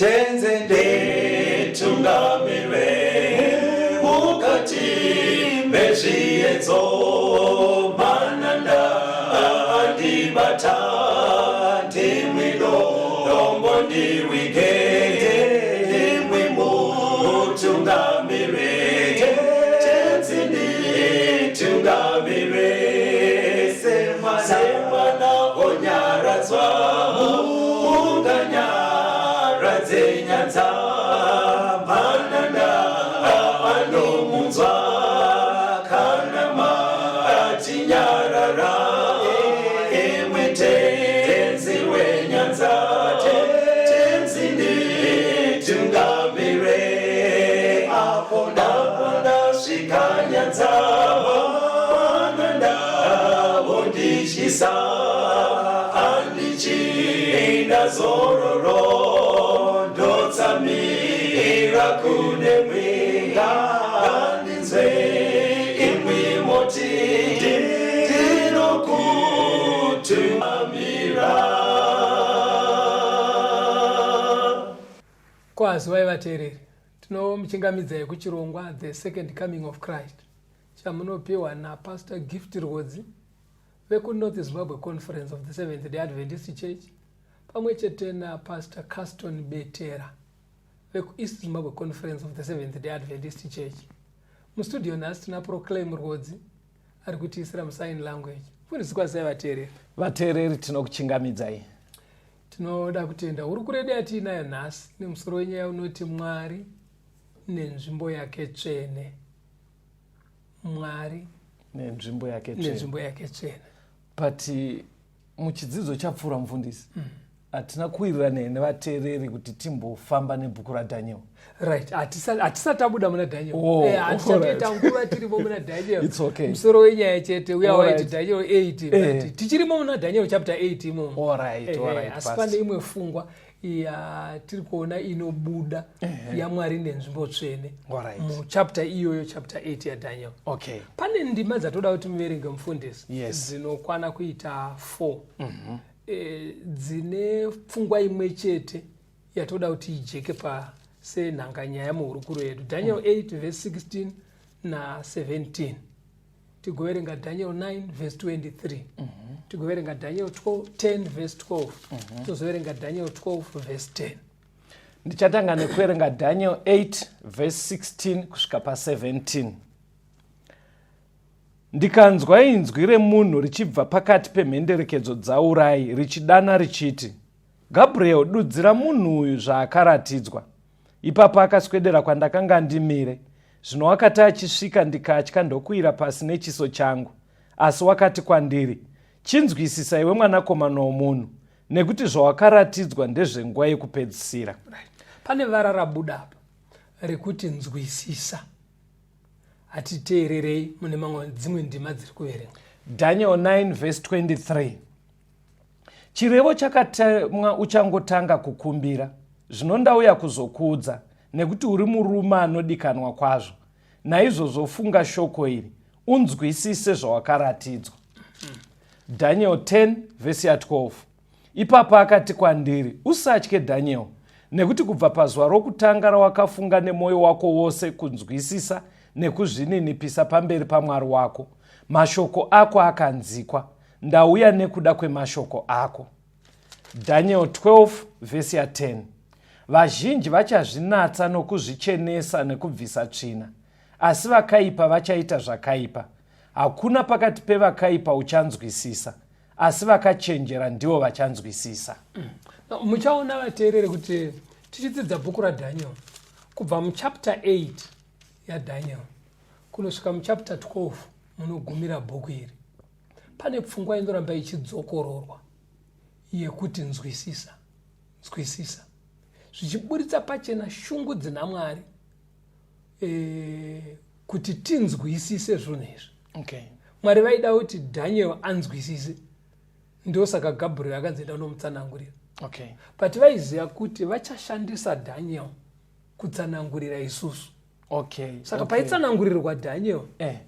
tenzende tungamire mukati mezvienzo mananda andibata ndimwino dombo ndiwike ndimwimbo tungamire tenzende tungamire semana onyaradzwa unganyaradzwe nyanza mananda anomunzwa kana matinyarara emwete tenzi wenyanza tenzinde tungamire apo ndasvika nyanza mananda ondishisa andichienda zororo ndotsamira kune mwenga andinzwe imwi moti ndinokutumamira. Kwazi vateereri, tinomuchingamidzai kuchirongwa The Second Coming of Christ chamunopiwa naPastor Gift Rodzi vekuNorth Zimbabwe Conference of the Seventh-day Adventist Church pamwe chete naPastor Caston Betera vekuEast Zimbabwe Conference of the Seventh-day Adventist Church. Mustudio nhasi tina Proclaim Rodzi ari kutiisira musign language. Fundiswa sei vateereri? Vateereri tinokuchingamidzai. Tinoda kutenda uri kuredi yatiinayo nhasi nemusoro wenyaya unoti Mwari nenzvimbo yake tsvene. Mwari nenzvimbo yake tsvene. But muchidzidzo chapfuura mufundisi hatina kuwirirana nevateereri kuti timbofamba nebhuku raDhaniel. Right, hatisatabuda muna Daniel. Hatisatoita nguva tirimo muna Daniel. It's okay. Musoro wenyaya chete uya waiti Daniel 8 but tichirimo muna Daniel chapter 8 imomo. All right. Asi pane imwe fungwa tiri kuona inobuda yaMwari nenzvimbo tsvene muchapter iyoyo chapter 8 yaDhaniel. Okay. Pane ndima dzatoda kuti muverenge mufundisi. Yes. Dzinokwana kuita 4. Dzine pfungwa imwe chete yatoda kuti ijeke senhanganyaya muhurukuro yedu. Daniel 8 verse 16 na 17. Tigoverenga Daniel 9 verse 23. Tigoverenga Daniel 10 verse 12. Tigoverenga Daniel 12 verse 10. Ndichatanga nekuverenga Daniel 8 verse 16 kusvika pa17. Ndikanzwa inzwi remunhu richibva pakati pemhenderekedzo dzaurai richidana richiti, Gabriel, dudzira munhu uyu zvaakaratidzwa. Ipapo akaswedera kwandakanga ndimire. Zvino wakati achisvika ndikatya ndokuwira pasi nechiso changu. Asi wakati kwandiri, chinzwisisa iwe mwanakomana womunhu, nekuti zvawakaratidzwa ndezvenguva yekupedzisira. Pane vara rabuda apa rekuti nzwisisa. Hatiteererei mune mamwe dzimwe ndima dziri kuverenga. Daniel 9 verse 23. Chirevo chakatemwa uchangotanga kukumbira. Zvino ndauya kuzokuudza, nekuti uri murume anodikanwa kwazvo. Naizvozvo funga shoko iri, unzwisise zvawakaratidzwa. Daniel 10 verse 12. Ipapo akati kwandiri, usatye Daniel, nekuti kubva pazuva rokutanga rawakafunga nemwoyo wako wose kunzwisisa nekuzvininipisa pamberi paMwari wako, mashoko ako akanzikwa. Ndauya nekuda kwemashoko ako. Daniel 12 verse 10. Vazhinji vachazvinatsa nokuzvichenesa nekubvisa tsvina, asi vakaipa vachaita zvakaipa. Hakuna pakati pevakaipa uchanzwisisa, asi vakachenjera ndivo vachanzwisisa. Muchaona vateereri kuti tichidzidza bhuku raDhaniel kubva muchapter 8 yaDhaniel kunosvika muchapter 12 munogumira bhuku iri. Pane pfungwa inoramba ichidzokororwa yekuti nzwisisa. Zvichiburitsa pachena shungu dzinaMwari kuti tinzwisise zvinhu izvi. Okay. Mwari vaida kuti Daniel anzwisise. Ndosaka Gabriel akanzenda unomutsanangurira. Okay. But vaiziva kuti vachashandisa Daniel kutsanangurira isusu. Okay. Saka paitsanangurirwa Daniel,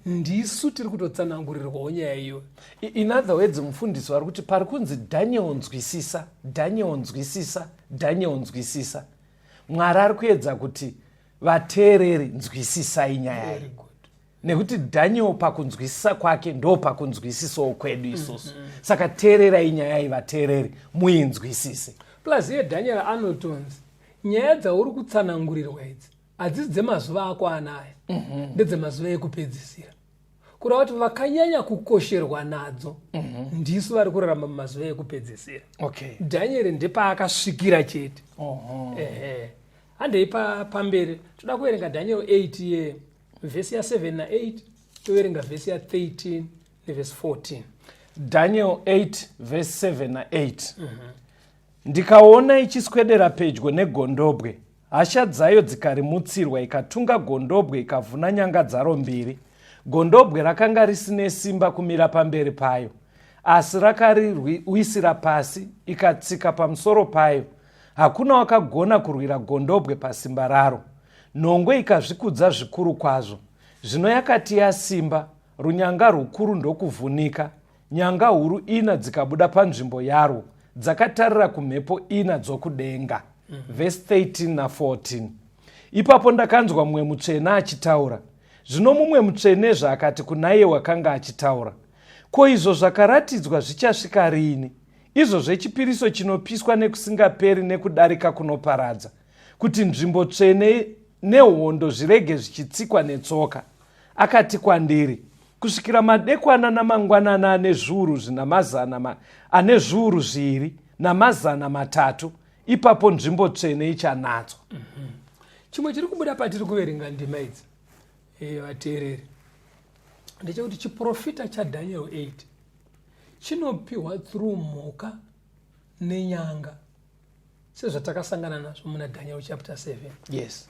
ndisu tiri kutotsanangurirwawo nyaya iyo. In other words, mufundisi vari kuti pari kunzi Daniel nzwisisa, Daniel nzwisisa, Daniel nzwisisa. Mwari ari kuedza kuti vateereri nzwisisai nyaya iyi, nekuti Daniel pakunzwisisa kwake ndo pakunzwisisawo kwedu isusu. Saka teererai nyaya iyi vateereri muinzwisise. Plus iye Daniel anotonzi nyaya dzauri kutsanangurirwa idzi hadzisi dzemazuva ako anaya, ndedzemazuva ekupedzisira. Kureva kuti vakanyanya kukosherwa nadzo ndisu vari kurarama mumazuva ekupedzisira. Daniel ndepaakasvikira chete. Handei pamberi toda kuverenga Daniel 8 ye vhesi ya7 na8, toverenga vhesi ya13 nevhesi 14. Daniel 8 vhesi 7 na8. Ndikaona ichiswedera pedyo negondobwe, hasha dzayo dzikarimutsirwa, ikatunga gondobwe ikavhuna nyanga dzaro mbiri. Gondobwe rakanga risine simba kumira pamberi payo, asi rakariwisira pasi, ikatsika pamusoro payo. Hakuna wakagona kurwira gondobwe pasimba raro. Nhongwe ikazvikudza zvikuru kwazvo. Zvino yakati yasimba, runyanga rukuru ndokuvhunika. Nyanga huru 4 dzikabuda panzvimbo yarwo, dzakatarira kumhepo 4 dzokudenga. Vhesi 13 na 14. Ipapo ndakanzwa mumwe mutsvene achitaura. Zvino mumwe mutsvenezve akati kunaiye wakanga achitaura, ko izvo zvakaratidzwa zvichasvika rini? Izvo zvechipiriso chinopiswa nekusingaperi nekudarika kunoparadza, kuti nzvimbo tsvene nehondo zvirege zvichitsikwa netsoka. Akati kwandiri, kusvikira madekwana namangwanana ane zviuru 2 namazana 3, ipapo nzvimbo tsvene ichanatswa. Chimwe chiri kubuda patiri kuverenga ndima idzi vateereri ndechekuti chiprofita chaDaniel 8 chinopiwa through mhuka nenyanga, sezvatakasangana nazvo muna Daniel chapter 7. Yes.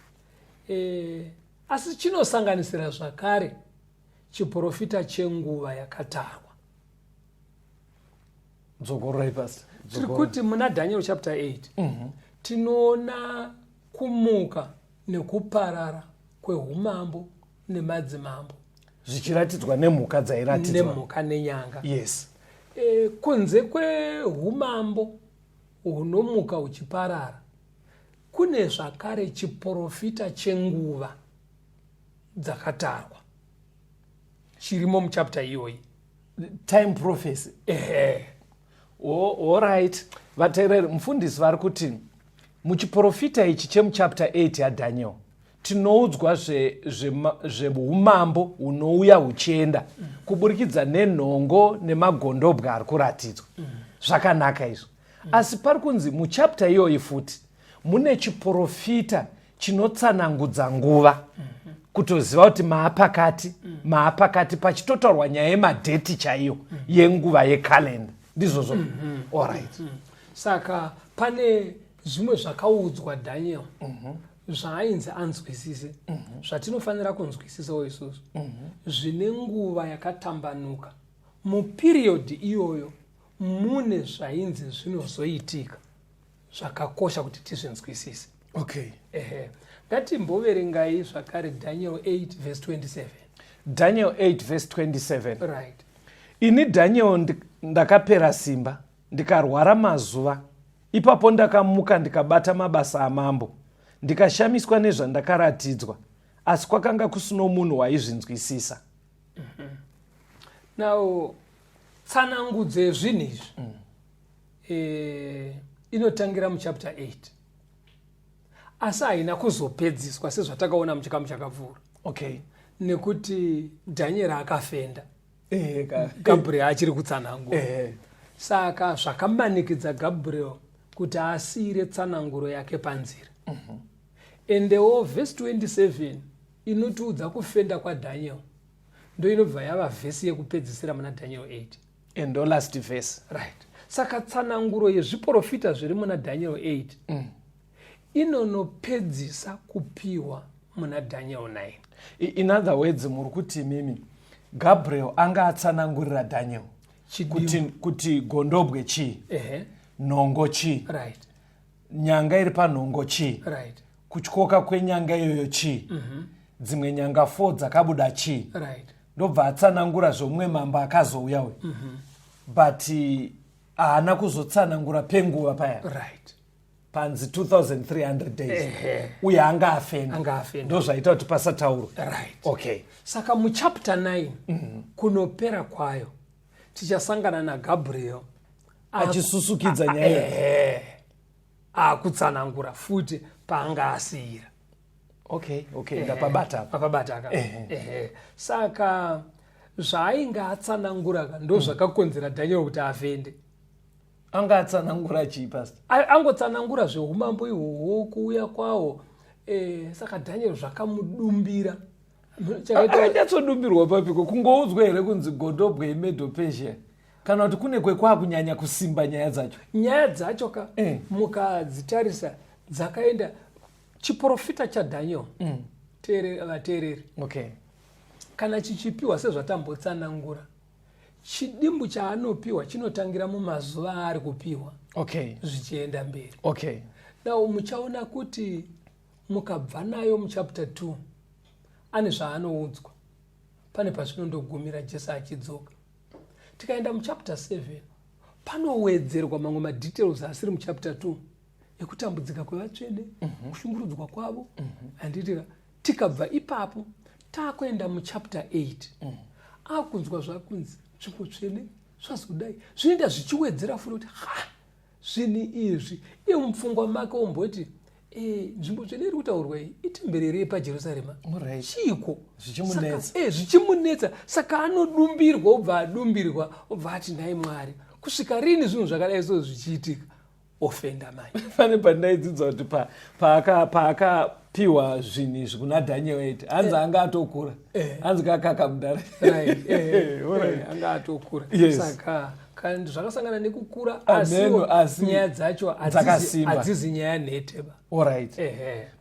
Asi chinosanganisira zvakare chiprofita chenguva yakatarwa. Dzogororai pastor. Tiri kuti muna Daniel chapter 8 tinoona kumuka nekuparara kweumambo nemadzimambo, zvichiratidzwa nemhuka dzairatidzwa, nemhuka nenyanga. Yes. Kunze kweumambo hunomuka huchiparara, kune zvakare chiprofita chenguva dzakatarwa chirimo muchapter iyoyi, time prophecy. Alright. Vateereri, mufundisi vari kuti muchiprofita ichi chemuchapter 8 yaDaniel tinoudzwa zveumambo hunouya huchienda kuburikidza nenhongo nemagondobwe ari kuratidzwa. Zvakanaka izvo. Asi pari kunzi muchapter iyoyi futi mune chiprofita chinotsanangudza nguva, kutoziva kuti maapakati pachitotaurwa nyaya yemadheti chaiyo yenguva yekalenda. Ndizvozvo. Alright. Saka pane zvimwe zvakaudzwa Daniel zvaainzi anzwisise, zvatinofanira kunzwisisawo isusu, zvine nguva yakatambanuka. Muperiodi iyoyo mune zvainzi zvinozoitika zvakakosha kuti tizvinzwisise. Ngatimboverengai zvakare Daniel 8 verse 27. Daniel 8 verse 27. Right. Ini Daniel ndakapera simba, ndikarwara mazuva. Ipapo ndakamuka ndikabata mabasa amambo, ndikashamiswa nezvandakaratidzwa, asi kwakanga kusino munhu waizvinzwisisa. Now, tsanangudzo yezvinhu izvi inotangira muchapter 8, asi haina kuzopedziswa sezvatakaona muchikamu chakapfuura. Nekuti Daniel akafenda, Gabriel achiri kutsanangura. Saka zvakamanikidza Gabriel kuti asiyire tsananguro yake panzira. Endewo verse 27 inotiudza kufenda kwaDaniel ndo inobva yava vhesi yekupedzisira muna Daniel 8. Endo last verse. Right. Saka tsananguro yezviprofita zviri muna Daniel 8 inonopedzisa kupiwa muna Daniel 9. In other words, muri kuti mimi Gabriel anga atsanangurira Daniel kuti gondobwe chi, nhongo chi, right, nyanga iri panhongo chi, right, kutyoka kwenyanga iyoyo chi, dzimwe nyanga 4 dzakabuda chi, right, ndobva atsanangura zvomumwe mambo akazouya uyu. But haana kuzotsanangura penguva paya. Right. panzi 2300 days uye anga afenda ndo zvaita kuti pasataurwa. Right. Okay. Saka muchapter 9 kunopera kwayo tichasangana naGabriel achisusukidza nyaya akutsanangura futi paanga asiyira. Okay, ndapabata Saka zvaainga atsanangura ndo zvakakonzera Daniel kuti afende. Anga atsanangura chii pastor? Angotsanangura zveumambo ihwohwo kuuya kwawo. Saka Daniel zvakamudumbira. Akanyatsodumbirwa papiko kungoudzwa here kunzi godobwe iMedo Persia kana kuti kune kwekwakunyanya kusimba nyaya dzacho mukadzitarisa dzakaenda chiprofita chaDaniel vateereri. Okay. Kana chichipiwa sezvatambotsanangura chidimbu chaanopiwa chinotangira mumazuva ari kupiwa. Okay. Zvichienda mberi. Okay. Now muchaona kuti mukabva nayo muchapter 2 ane zvaanoudzwa pane pazvinondogumira Jesu achidzoka. Tikaenda muchapter 7 panowedzerwa mamwe madetails asiri muchapter 2 ekutambudzika kwevatsvene, kushungurudzwa kwavo. Anditi tikabva ipapo takuenda muchapter 8 akunzwa zvakunzi nzvimbo tsvene zvazi kudai zvinoenda zvichiwedzera futi kuti zvinhu izvi iye mupfungwa make omboti nzvimbo tsvene iri kutaurwa iyi itemberi rei paJerusarema chiko zvichimunetsa. Saka anodumbirwa obva ati nhai Mwari kusvika rini zvinhu zvakadai so zvichiitika ofenda mai. Pane pandaidzidza kuti paakapiwa zvinhu izvi kuna Daniel 8 hanzi anga atokura hanzi kakaka mudare anga atokura. Yes. Saka kandi zvakasangana nekukura asi nyaya dzacho hadzizi nyaya nheteba. Alright.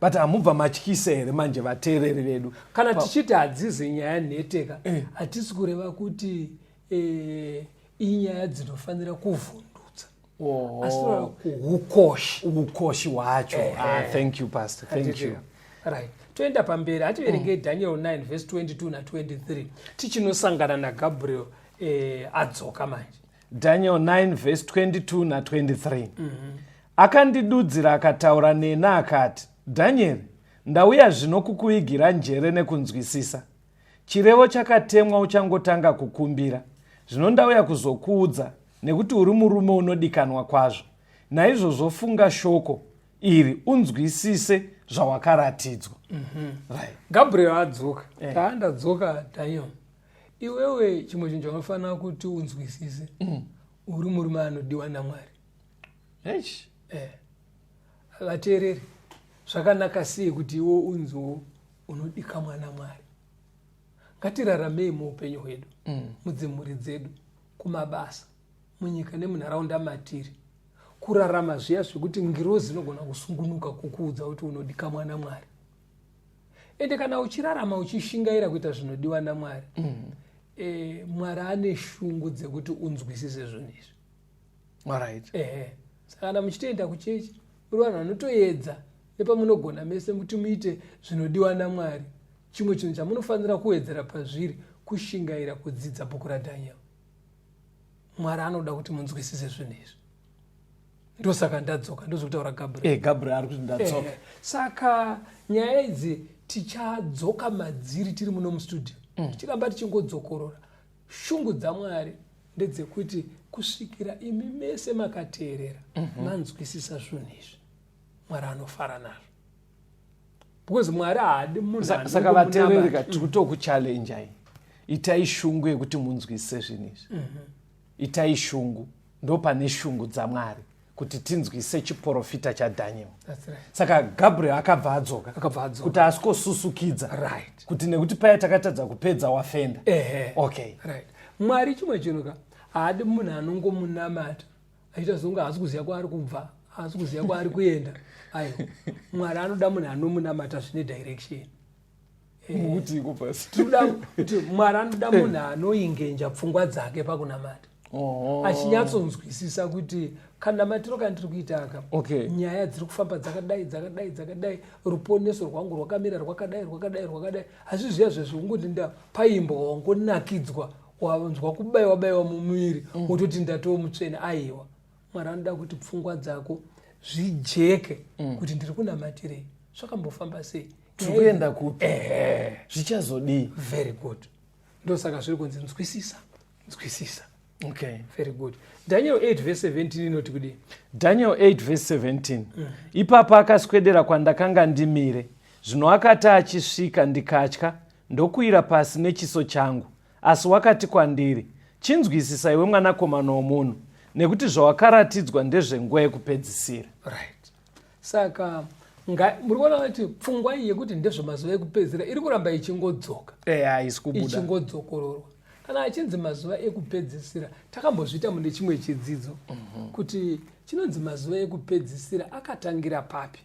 But hamubva matyisa here manje vateereri vedu kana tichiti hadzizi nyaya nheteka hatisi kureva kuti inyaya dzinofanira kuvhundutsa asi ukoshi hwacho. Thank you pastor, thank you. Right. Toenda pamberi hativerengei Daniel 9 verse 22 na23 tichinosangana naGabriel adzoka manje. Daniel 9 verse 22 na23. Akandidudzira akataura neni akati, Daniel, ndauya zvino kukuvigira njere nekunzwisisa. Chirevo chakatemwa uchangotanga kukumbira. Zvino ndauya kuzokuudza nekuti uri murume unodikanwa kwazvo. Naizvozvo funga shoko iri unzwisise zvawakaratidzwa. Right. Gabriel adzoka. Taandadzoka Daniel. Iwewe chimwe chinhu chaunofanira kuti unzwisise uri murume anodiwa naMwari. Vateereri zvakanaka sei kuti iwe unziwo unodikanwa naMwari. Ngatiraramei muupenyu hwedu mudzimhuri dzedu kumabasa munyika nemunharaunda matiri kurarama zviya zvekuti ngirozi inogona kusungunuka kukuudza kuti unodikanwa naMwari. Ende kana uchirarama uchishingaira kuita zvinodiwa naMwari Mwari ane shungu dzekuti unzwisise zvinhu izvi. Alright. Saka kana muchitoenda kuchechi muri vanhu vanotoedza nepamunogona mese kuti muite zvinodiwa naMwari, chimwe chinhu chamunofanira kuwedzera pazviri kushingaira kudzidza bhuku raDaniel. Mwari anoda kuti munzwisise zvinhu izvi. Ndosaka ndadzoka ndozokutaura Gabriel. Gabriel ari kuti ndadzoka. Saka nyaya idzi tichadzoka madziri tiri muno mustudio. Tichiramba tichingodzokorora. Shungu dzaMwari ndedzekuti kusvikira imi mese makateerera manzwisisa zvinhu izvi. Mwari anofara nazvo. Because Mwari haadi munhu. Saka vateereri tikutokuchallenjai. Itai shungu yekuti munzwisise zvinhu izvi. Itai shungu ndo pane shungu dzaMwari kuti tinzwisise chiprofita chaDaniel. Saka Gabriel akabva adzoka kuti asikosusukidza kuti nekuti paya takatadza kupedza wafenda. Okay. Right. Mwari chimwe chinhu haadi munhu anongomunamata aita zonge haasi kuziva kwaari kubva, haasi kuziva kwaari kuenda. Mwari anoda munhu anomunamata zvine direction. Kuti Mwari anoda munhu anoingenja pfungwa dzake pakunamata. Achinyatsonzwisisa kuti kanamatiro kandiri kuita aka nyaya dziri kufamba dzakadai ruponeso rwangu rwakamira rwakadai asi zviya zvezvongoti paimbo wangonakidzwa wanzwa kubayiwa mumuviri wototi ndatoo mutsvene. Aiwa, Mwari anoda kuti pfungwa dzako zvijeke kuti ndiri kunamatirei, zvakambofamba sei, tikuenda kupi, zvichazodii. Very good. Ndosaka zviri kunzi nzwisisa. Okay. Very good. Daniel 8:17 inoti kudii? Daniel 8:17 Ipapo akaswedera kwandakanga ndimire, zvino akati achisvika ndikatya, ndokuira pasi nechiso changu. Asi wakati kwandiri, chinzwisisa iwe mwanakomana womunhu, nekuti zvawakaratidzwa ndezvenguva yekupedzisira. Right. Saka muri kuona kuti pfungwa iyi yekuti ndezvemazuva ekupedzisira iri kuramba ichingodzoka, haisi kubuda, ichingodzokororwa. Kana achinzi mazuva ekupedzisira, takambozvita mune chimwe chidzidzo kuti chinonzi mazuva ekupedzisira akatangira papi.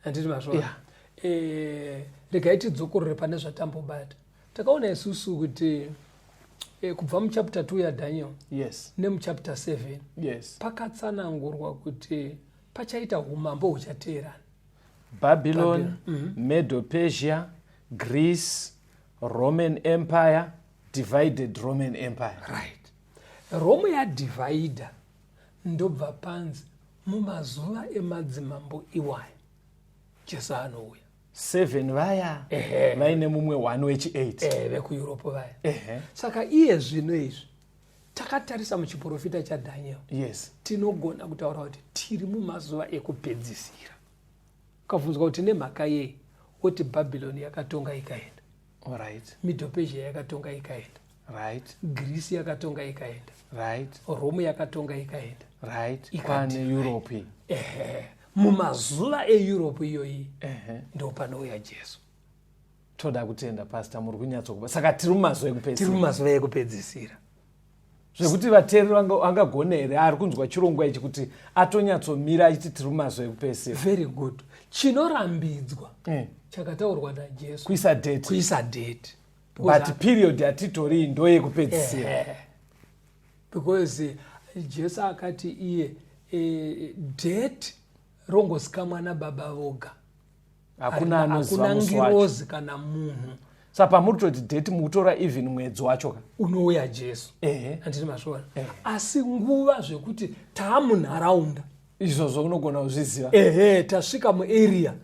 Handiti mazvona? Regai tidzokorore pane zvatambobata. Takaona isusu kuti kubva muchapter 2 yaDaniel nemuchapter 7 pakatsanangurwa kuti pachaita umambo huchateerana. Babylon, Medo-Persia, Greece, Roman Empire, divided Roman Empire. Right. Rome yadivhaidha ndobva panzi mumazuva emadzimambo iwaya Jesu anouya. 7 vaya vaine mumwe 1 wechi8 vekueurope vaya. Saka iye zvino izvi takatarisa muchiprofita chaDaniel, tinogona kutaura kuti tiri mumazuva ekupedzisira. Ukabvunzwa kuti nemhaka yei, woti Babylon yakatonga ikaenda, Medo-Persia yakatonga ikaenda, Greece yakatonga ikaenda, Rome yakatonga ikaenda, kwane Europe. Mumazuva eEurope iyoyi ndo panouya Jesu. Toda kutenda pastor, muri kunyatsokuba. Saka tiri mumazuva ekupedzisira. Zvekuti vateereri vangagona here ari kunzwa chirongwa ichi kuti atonyatsomira achiti tiri mumazuva ekupedzisira. Very good. Chinorambidzwa chakataurwa naJesu kuisa date. But period yatitori ndo yekupedzisira. Because Jesu akati iye date rongozikamwa nababa voga, hakuna ngirozi kana munhu. Saka pamuri toti date mukutora even mwedzi wacho unouya Jesu. Handiti mazvona. Asi nguva zvekuti taamunharaunda izvozvo unogona kuzviziva. Tasvika muarea.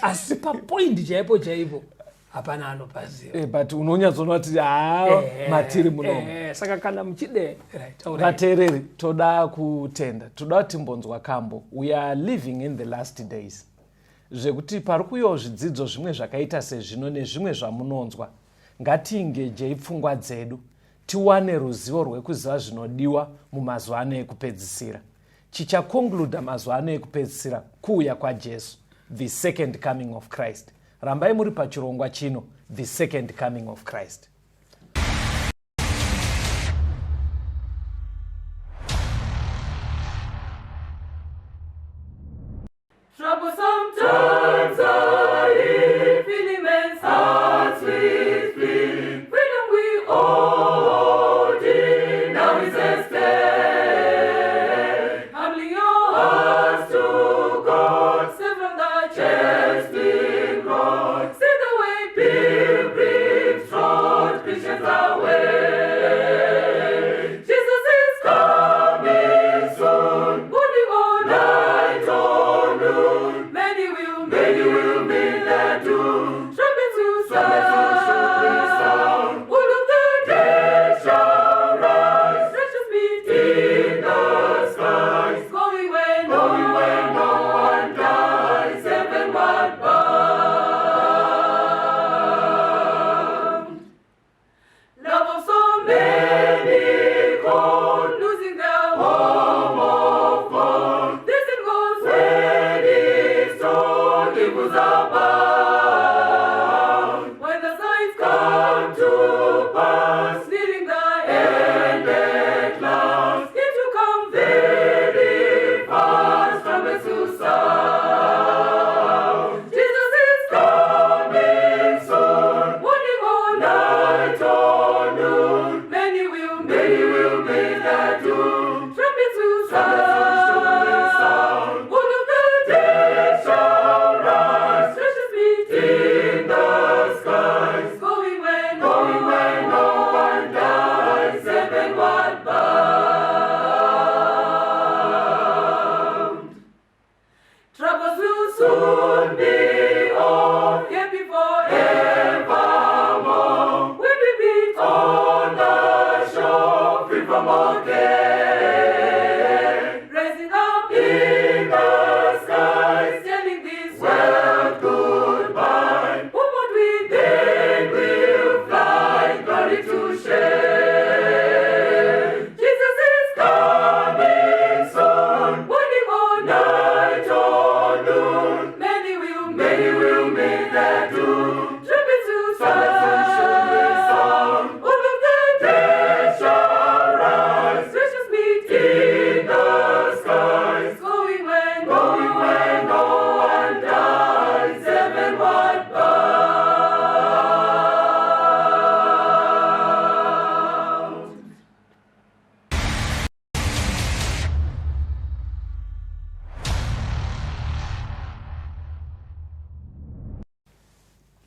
Asi papoindi chaipo hapana anopaziva. But unonyatsoona kuti matiri munomo. Saka kana muchide vateereri toda kutenda, toda kuti timbonzwa kambo. We are living in the last days. Zvekuti pari kuuyawo zvidzidzo zvimwe zvakaita sezvino nezvimwe zvamunonzwa, ngatiingejei pfungwa dzedu tiwane ruzivo rwekuziva zvinodiwa mumazuva ano ekupedzisira. Chichakonkluda mazuva ano ekupedzisira kuuya kwaJesu, the second coming of Christ. Rambai muri pachirongwa chino, the second coming of Christ. Troublesome times are here, feeling men's hearts with spleen. Freedom we hold in, now is at stake. Humbling your hearts to God, save from the chest in God. See the way pilgrims trod.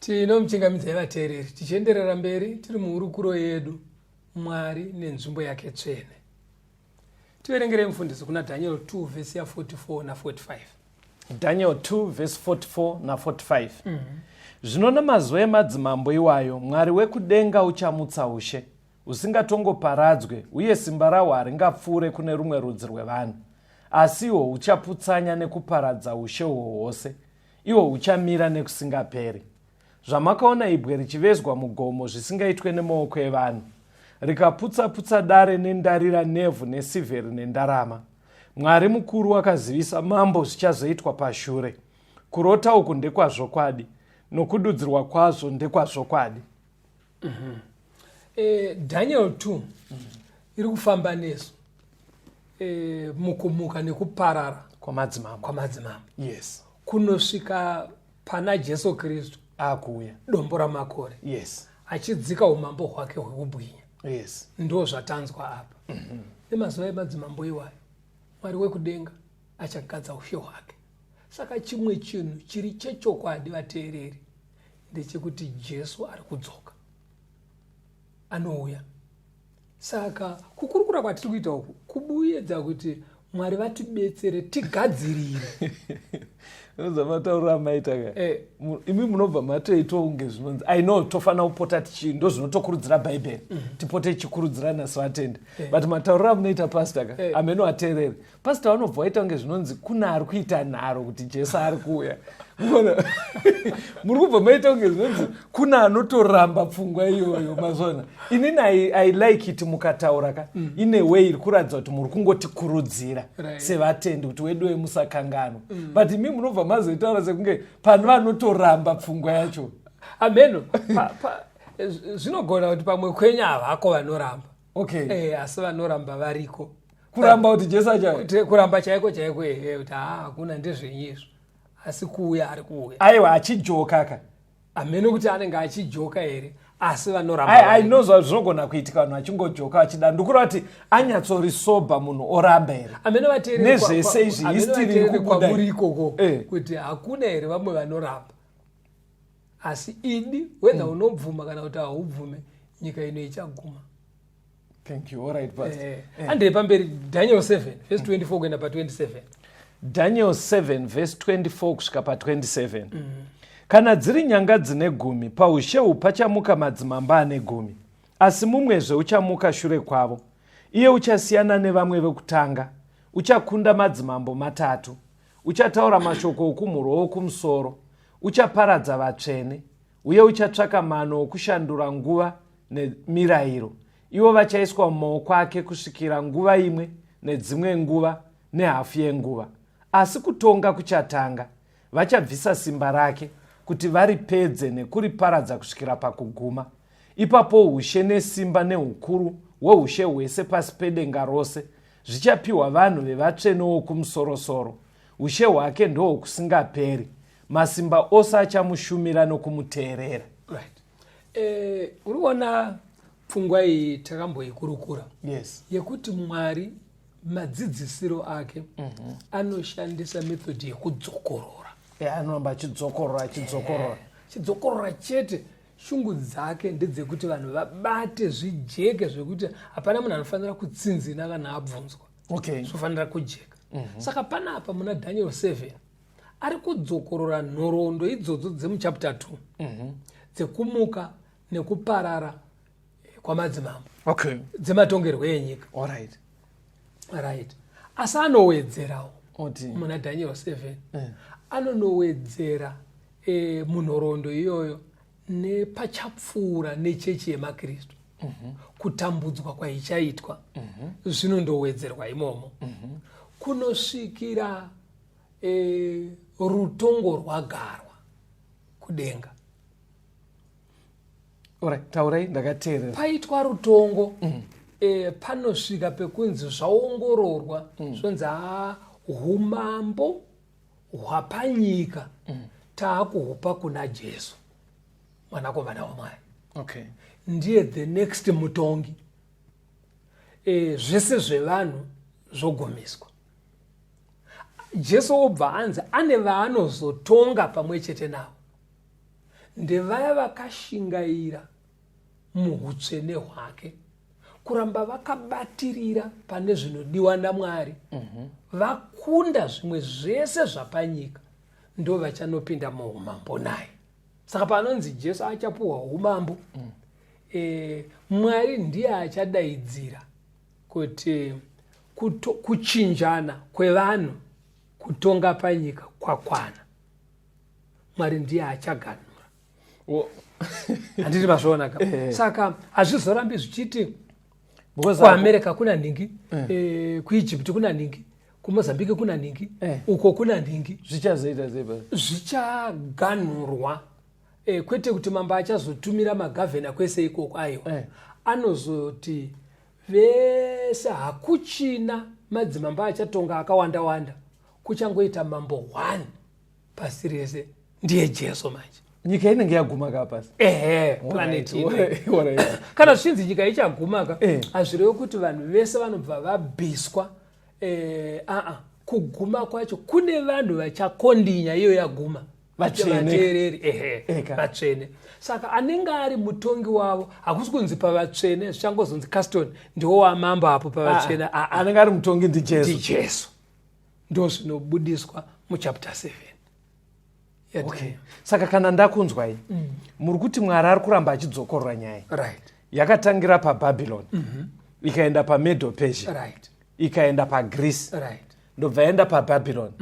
Tinomuchingamidza vateereri tichienderera mberi tiri muhurukuro yedu Mwari nenzvimbo yake tsvene. Tiverengere mufundisi kuna Daniel 2 vhesi ya 44 na45. Daniel 2 vhesi 44 na45. Zvino namazuva emadzimambo iwayo Mwari wekudenga uchamutsa ushe usingatongoparadzwe, uye simba rahwo haringapfuure kune rumwe rudzi rwevanhu, asi ihwo huchaputsanya nekuparadza ushe uhwo hwose, ihwo huchamira nekusingaperi. Zvamakaona ibwe richivezwa mugomo zvisingaitwe nemaoko evanhu, rikaputsa-putsa dare nendarira, nevhu nesivheri nendarama. Mwari mukuru akazivisa mambo zvichazoitwa pashure. Kurota uku ndekwazvokwadi, nokududzirwa kwazvo ndekwazvokwadi. Daniel 2 iri kufamba nesu mukumuka nekuparara kwamadzimambo. Yes. Kunosvika pana Jesu Kristu akuya dombo ramakore. Yes. Achidzika umambo hwake hwekubwinya. Yes. Ndo zvatanzwa apa. Nemazuva emadzimambo iwayo Mwari wekudenga achagadza ushe hwake. Saka chimwe chinhu chiri chechokwadi vateereri ndechekuti Jesu ari kudzoka, anouya. Saka kukurukura kwatiri kuita uku kubuyedza kuti Mwari vatibetsere tigadzirire. Mataura maitaka imi munobva matoita unge zvinonzi I know tofana kupota ndo zvinotokurudzira bhaibheri tipote tichikurudzirana sevatendi, but mataurira munoita pastaka ameno ateereri pasta vanobva vaita unge zvinonzi kuna ari kuita nharo kuti Jesu ari kuuya. Muri kubva maita unge zvinonzi kuna anotoramba pfungwa iyoyo mazona. Inini I like it mukataura ka ine way iri kuratidza kuti muri kungotikurudzira sevatendi kuti wedu wemusakanganwa, but imi munobva mazoitaura sekunge pano vanotoramba pfungwa yacho. Ameno. Zvinogona kuti pamwe kwenya havako vanoramba. Okay. Asi vanoramba variko. Kuramba kuti Jesu acha. Kuramba chaiko kuti hakuna ndezvenyizvo. Asi kuuya ari kuuya. Aiwa achijoka ka. Ameno kuti anenge achijoka here, asi vanoramba. I know zvinogona kuitika vanhu achingojoka achida. Ndikura kuti anyatsorisoba munhu oramba here. Ameno vateereri nezvese izvi histiri kubuda ikoko kuti hakuna here vamwe vanoramba. Asi idi whether unobvuma kana kuti haubvume nyika ino ichaguma. Thank you. All right, Pastor. Andei pamberi Daniel 7 verse 24 kuenda pa27. Daniel 7 verse 24 kusvika pa27. Kana dziri nyanga dzine 10 paushe uhu pachamuka madzimambo ane 10, asi mumwezve uchamuka shure kwavo. Iye uchasiyana nevamwe vekutanga, uchakunda madzimambo 3, uchataura mashoko okumhuro okumusoro, uchaparadza vatsvene, uye uchatsvaka mano okushandura nguva nemirayiro. Ivo vachaiswa mumaoko ake kusvikira nguva imwe nedzimwe nguva nehafu yenguva. Asi kutonga kuchatanga, vachabvisa simba rake kuti varipedze nekuriparadza kusvikira pakuguma. Ipapo ushe nesimba neukuru hweushe hwese pasi pedenga rose zvichapiwa vanhu vevatsvene wokumusoro-soro. Ushe hwake ndohwokusingaperi, masimba ose achamushumira nokumuteerera. Uriona pfungwa iyi takamboikurukura. Yes. Yekuti Mwari madzidzisiro ake anoshandisa methodi yekudzokorora. Anoramba achidzokorora chete. Shungu dzake ndedzekuti vanhu vabate zvijeke zvekuti hapana munhu anofanira kutsinzina kana abvunzwa. Okay. Zvofanira kujeka. Saka panapa muna Daniel 7 ari kudzokorora nhoroondo idzodzo dzemuchapter 2 dzekumuka nekuparara kwamadzimambo. Okay. Dzematongerwo enyika. Right. Asi anowedzerawo muna Daniel 7 anonowedzera munhoroondo iyoyo nepachapfuura nechechi yemakristu kutambudzwa kwaichaitwa zvinondowedzerwa imomo kunosvikira rutongo rwagarwa kudenga. Taurai ndakateerera. Paitwa rutongo panosvika pekunzi zvaongororwa zvonzi umambo hwapanyika taakuhupa kuna Jesu mwanakomana waMwari. Okay. Ndiye the next mutongi. Zvese zvevanhu zvogomiswa. Jesu obva anzi ane vaanozotonga pamwe chete navo. ndevaya vakashingaira muutsvene hwake, kuramba vakabatirira pane zvinodiwa naMwari, vakunda zvimwe zvese zvapanyika, ndo vachanopinda muumambo naye. Saka panonzi Jesu achapuhwa umambo, Mwari ndiye achadaidzira kuti kuchinjana kwevanhu kutonga panyika kwakwana. Mwari ndiye achaganura. Handiti mazvoona ka? Saka hazvizorambi zvichiti kuAmerica kuna nhingi, kuEgypt kuna nhingi, kuMozambique kuna nhingi, uko kuna nhingi. Zvichaganurwa. Kwete kuti mamba achazotumira magavhena kwese ikoko ayo. Anozoti vese hakuchina madzimamba achatonga akawanda-wanda. Kuchangoita mambo 1 pasi rese, ndiye Jesu manje. Nyika inenge yaguma kapasi. Planet ine. Kana zvichinzi nyika ichagumaka, hazvirevo kuti vanhu vese vanobva vabviswa. Kuguma kwacho kune vanhu vachakondinya iyo yaguma. Vateereri, vatsvene. Saka anenge ari mutongi wavo, hakusi kunzi pavatsvene, zvichangozonzi Caston ndiwo wamamba apo pavatsvene. Anenge ari mutongi ndiJesu. Ndo zvinobudiswa muchapter 7. Okay. Saka kana ndakunzwai, muri kuti Mwari ari kuramba achidzokorora nyaya. Yakatangira paBhabhironi, ikaenda paMedo Persia, ikaenda paGreece, ndobva yaenda paBhabhironi,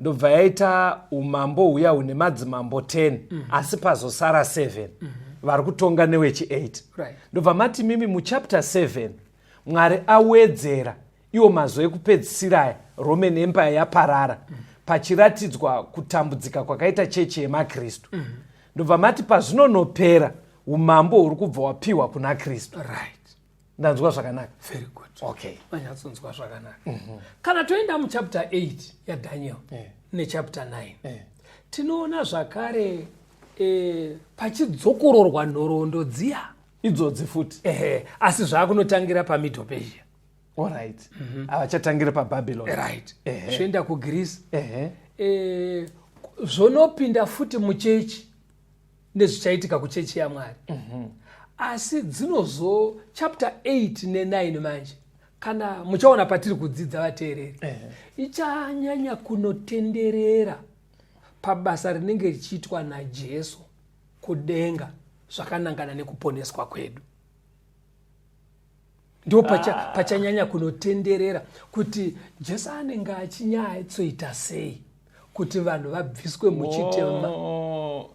ndobva yaita umambo huya hune madzimambo 10, asi pazosara 7 vari kutonga newechi8. Ndobva mati mimi muchapter 7 Mwari awedzera iwo mazuva ekupedzisira Roman Empire yaparara, pachiratidzwa kutambudzika kwakaita chechi yemaKristu. Ndobva mati pazvinonopera umambo huri kubva wapiwa kuna Kristu. Ndanzwa zvakanaka? Very good. Okay. Manyatsonzwa zvakanaka. Kana toenda muchapter 8 yaDaniel nechapter 9, tinoona zvakare pachidzokororwa nhoroondo dziya idzodzi futi, asi zvaakunotangira paMedo Persia. Alright. Avachatangira paBhabhironi. Zvoenda kuGreece. Zvonopinda futi muchechi nezvichaitika kuchechi yaMwari. Asi dzinozo chapter 8 ne9 manje, kana muchaona patiri kudzidza vateereri, ichanyanya kunotenderera pabasa rinenge richiitwa naJesu kudenga zvakanangana nekuponeswa kwedu. Ndo pachanyanya kunotenderera kuti Jesu anenge achinyatsoita sei kuti vanhu vabviswe muchitema.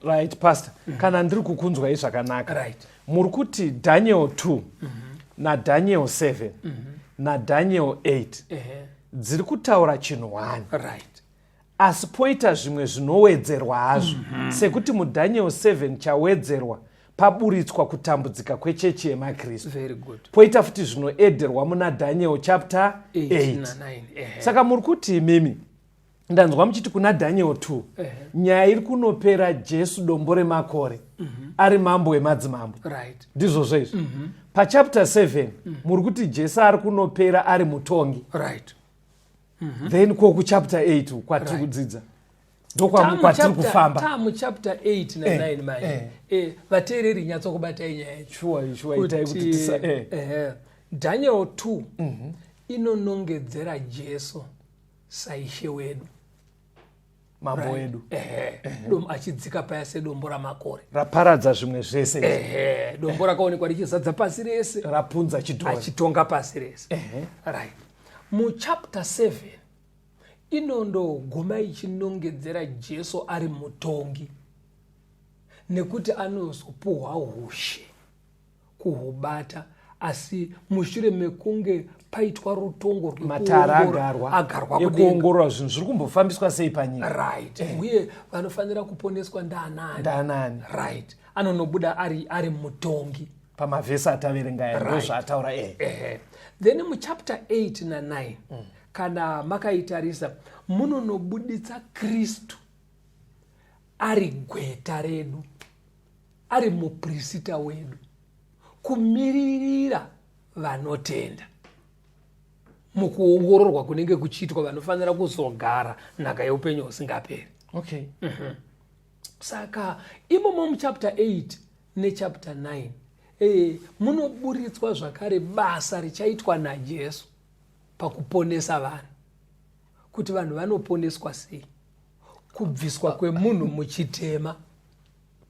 Right, Pastor. Kana ndiri kukunzwai zvakanaka, muri kuti Daniel 2 naDaniel 7 naDaniel 8 dziri kutaura chinhu 1. Asi poita zvimwe zvinowedzerwa hazvo, sekuti muDaniel 7 chawedzerwa paburitswa kutambudzika kwechechi yemaKristu. Poita futi zvinoederwa muna Daniel chapter 8. Saka muri kuti mimi ndanzwa muchiti kuna Daniel 2 nyaya iri kunopera Jesu dombo remakore ari mambo wemadzimambo. Ndizvozvo izvo. Pachapter 7 muri kuti Jesu ari kunopera ari mutongi. Then kuchapter 8 kwatiri kudzidza ndokwatiri kufamba. Tamuchapter 8 na 9 manje. Vateereri nyatsokubatai nyaya kuti Daniel 2 inonongedzera Jesu saishe wedu, mambo wedu, achidzika paya sedombo ramakore, raparadza zvimwe zvese, dombo rakaonekwa richizadza pasi rese, rapunza chidhori, achitonga pasi rese. Muchapter 7 inondoguma ichinongedzera Jesu ari mutongi, nekuti anozopuhwa ushe kuhubata, asi mushure mekunge paitwa rutongo matara agarwa ekuongorora zvinhu zviri kumbofambiswa sei panyika. Uye vanofanira kuponeswa ndaanani. Anonobuda ari mutongi pamavhesi ataverenga ndozvaataura. Then muchapter 8 na 9 kana makaitarisa munonobuditsa Kristu ari gweta redu, ari muprista wedu, kumiririra vanotenda mukuongororwa kunenge kuchiitwa vanofanira kuzogara nhaka yeupenyu husingaperi. Saka imomo muchapter 8 nechapter 9 munoburitswa zvakare basa richaitwa naJesu pakuponesa vanhu, kuti vanhu vanoponeswa sei, kubviswa kwemunhu muchitema.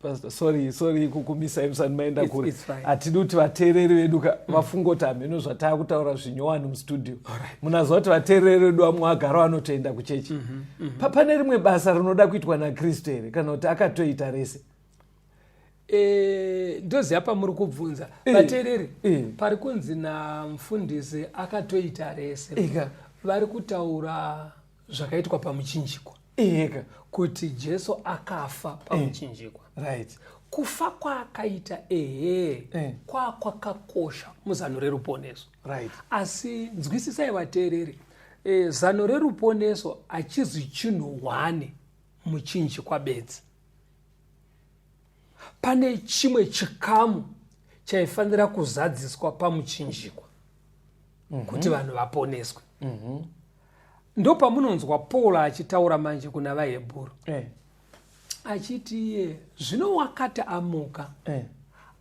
Pastor, sorry kukumisa emusani maenda kure. Atidi kuti vateereri vedu vafunga kuti hameno zvatakutaura zvinyowani mustudio. Munaziva kuti vateereri vedu vamwe agara vanotoenda kuchechi. Pane rimwe basa rinoda kuitwa naKristu here kana kuti akatoita rese? Ndoziva pamuri kubvunza vateereri. Pari kunzi namufundisi akatoita rese, vari kutaura zvakaitwa pamuchinjikwa, kuti Jesu akafa pamuchinjikwa. Right. Kufa kwaakaita kwakakosha muzano reruponeso. Right. Asi nzwisisai vateereri, zano reruponeso hachizi chinhu wane muchinjikwa bedzi. Pane chimwe chikamu chaifanira kuzadziswa pamuchinjikwa kuti vanhu vaponeswe. Ndo pamunonzwa Paul achitaura manje kuna vaHebheru achiti iye zvino wakati amuka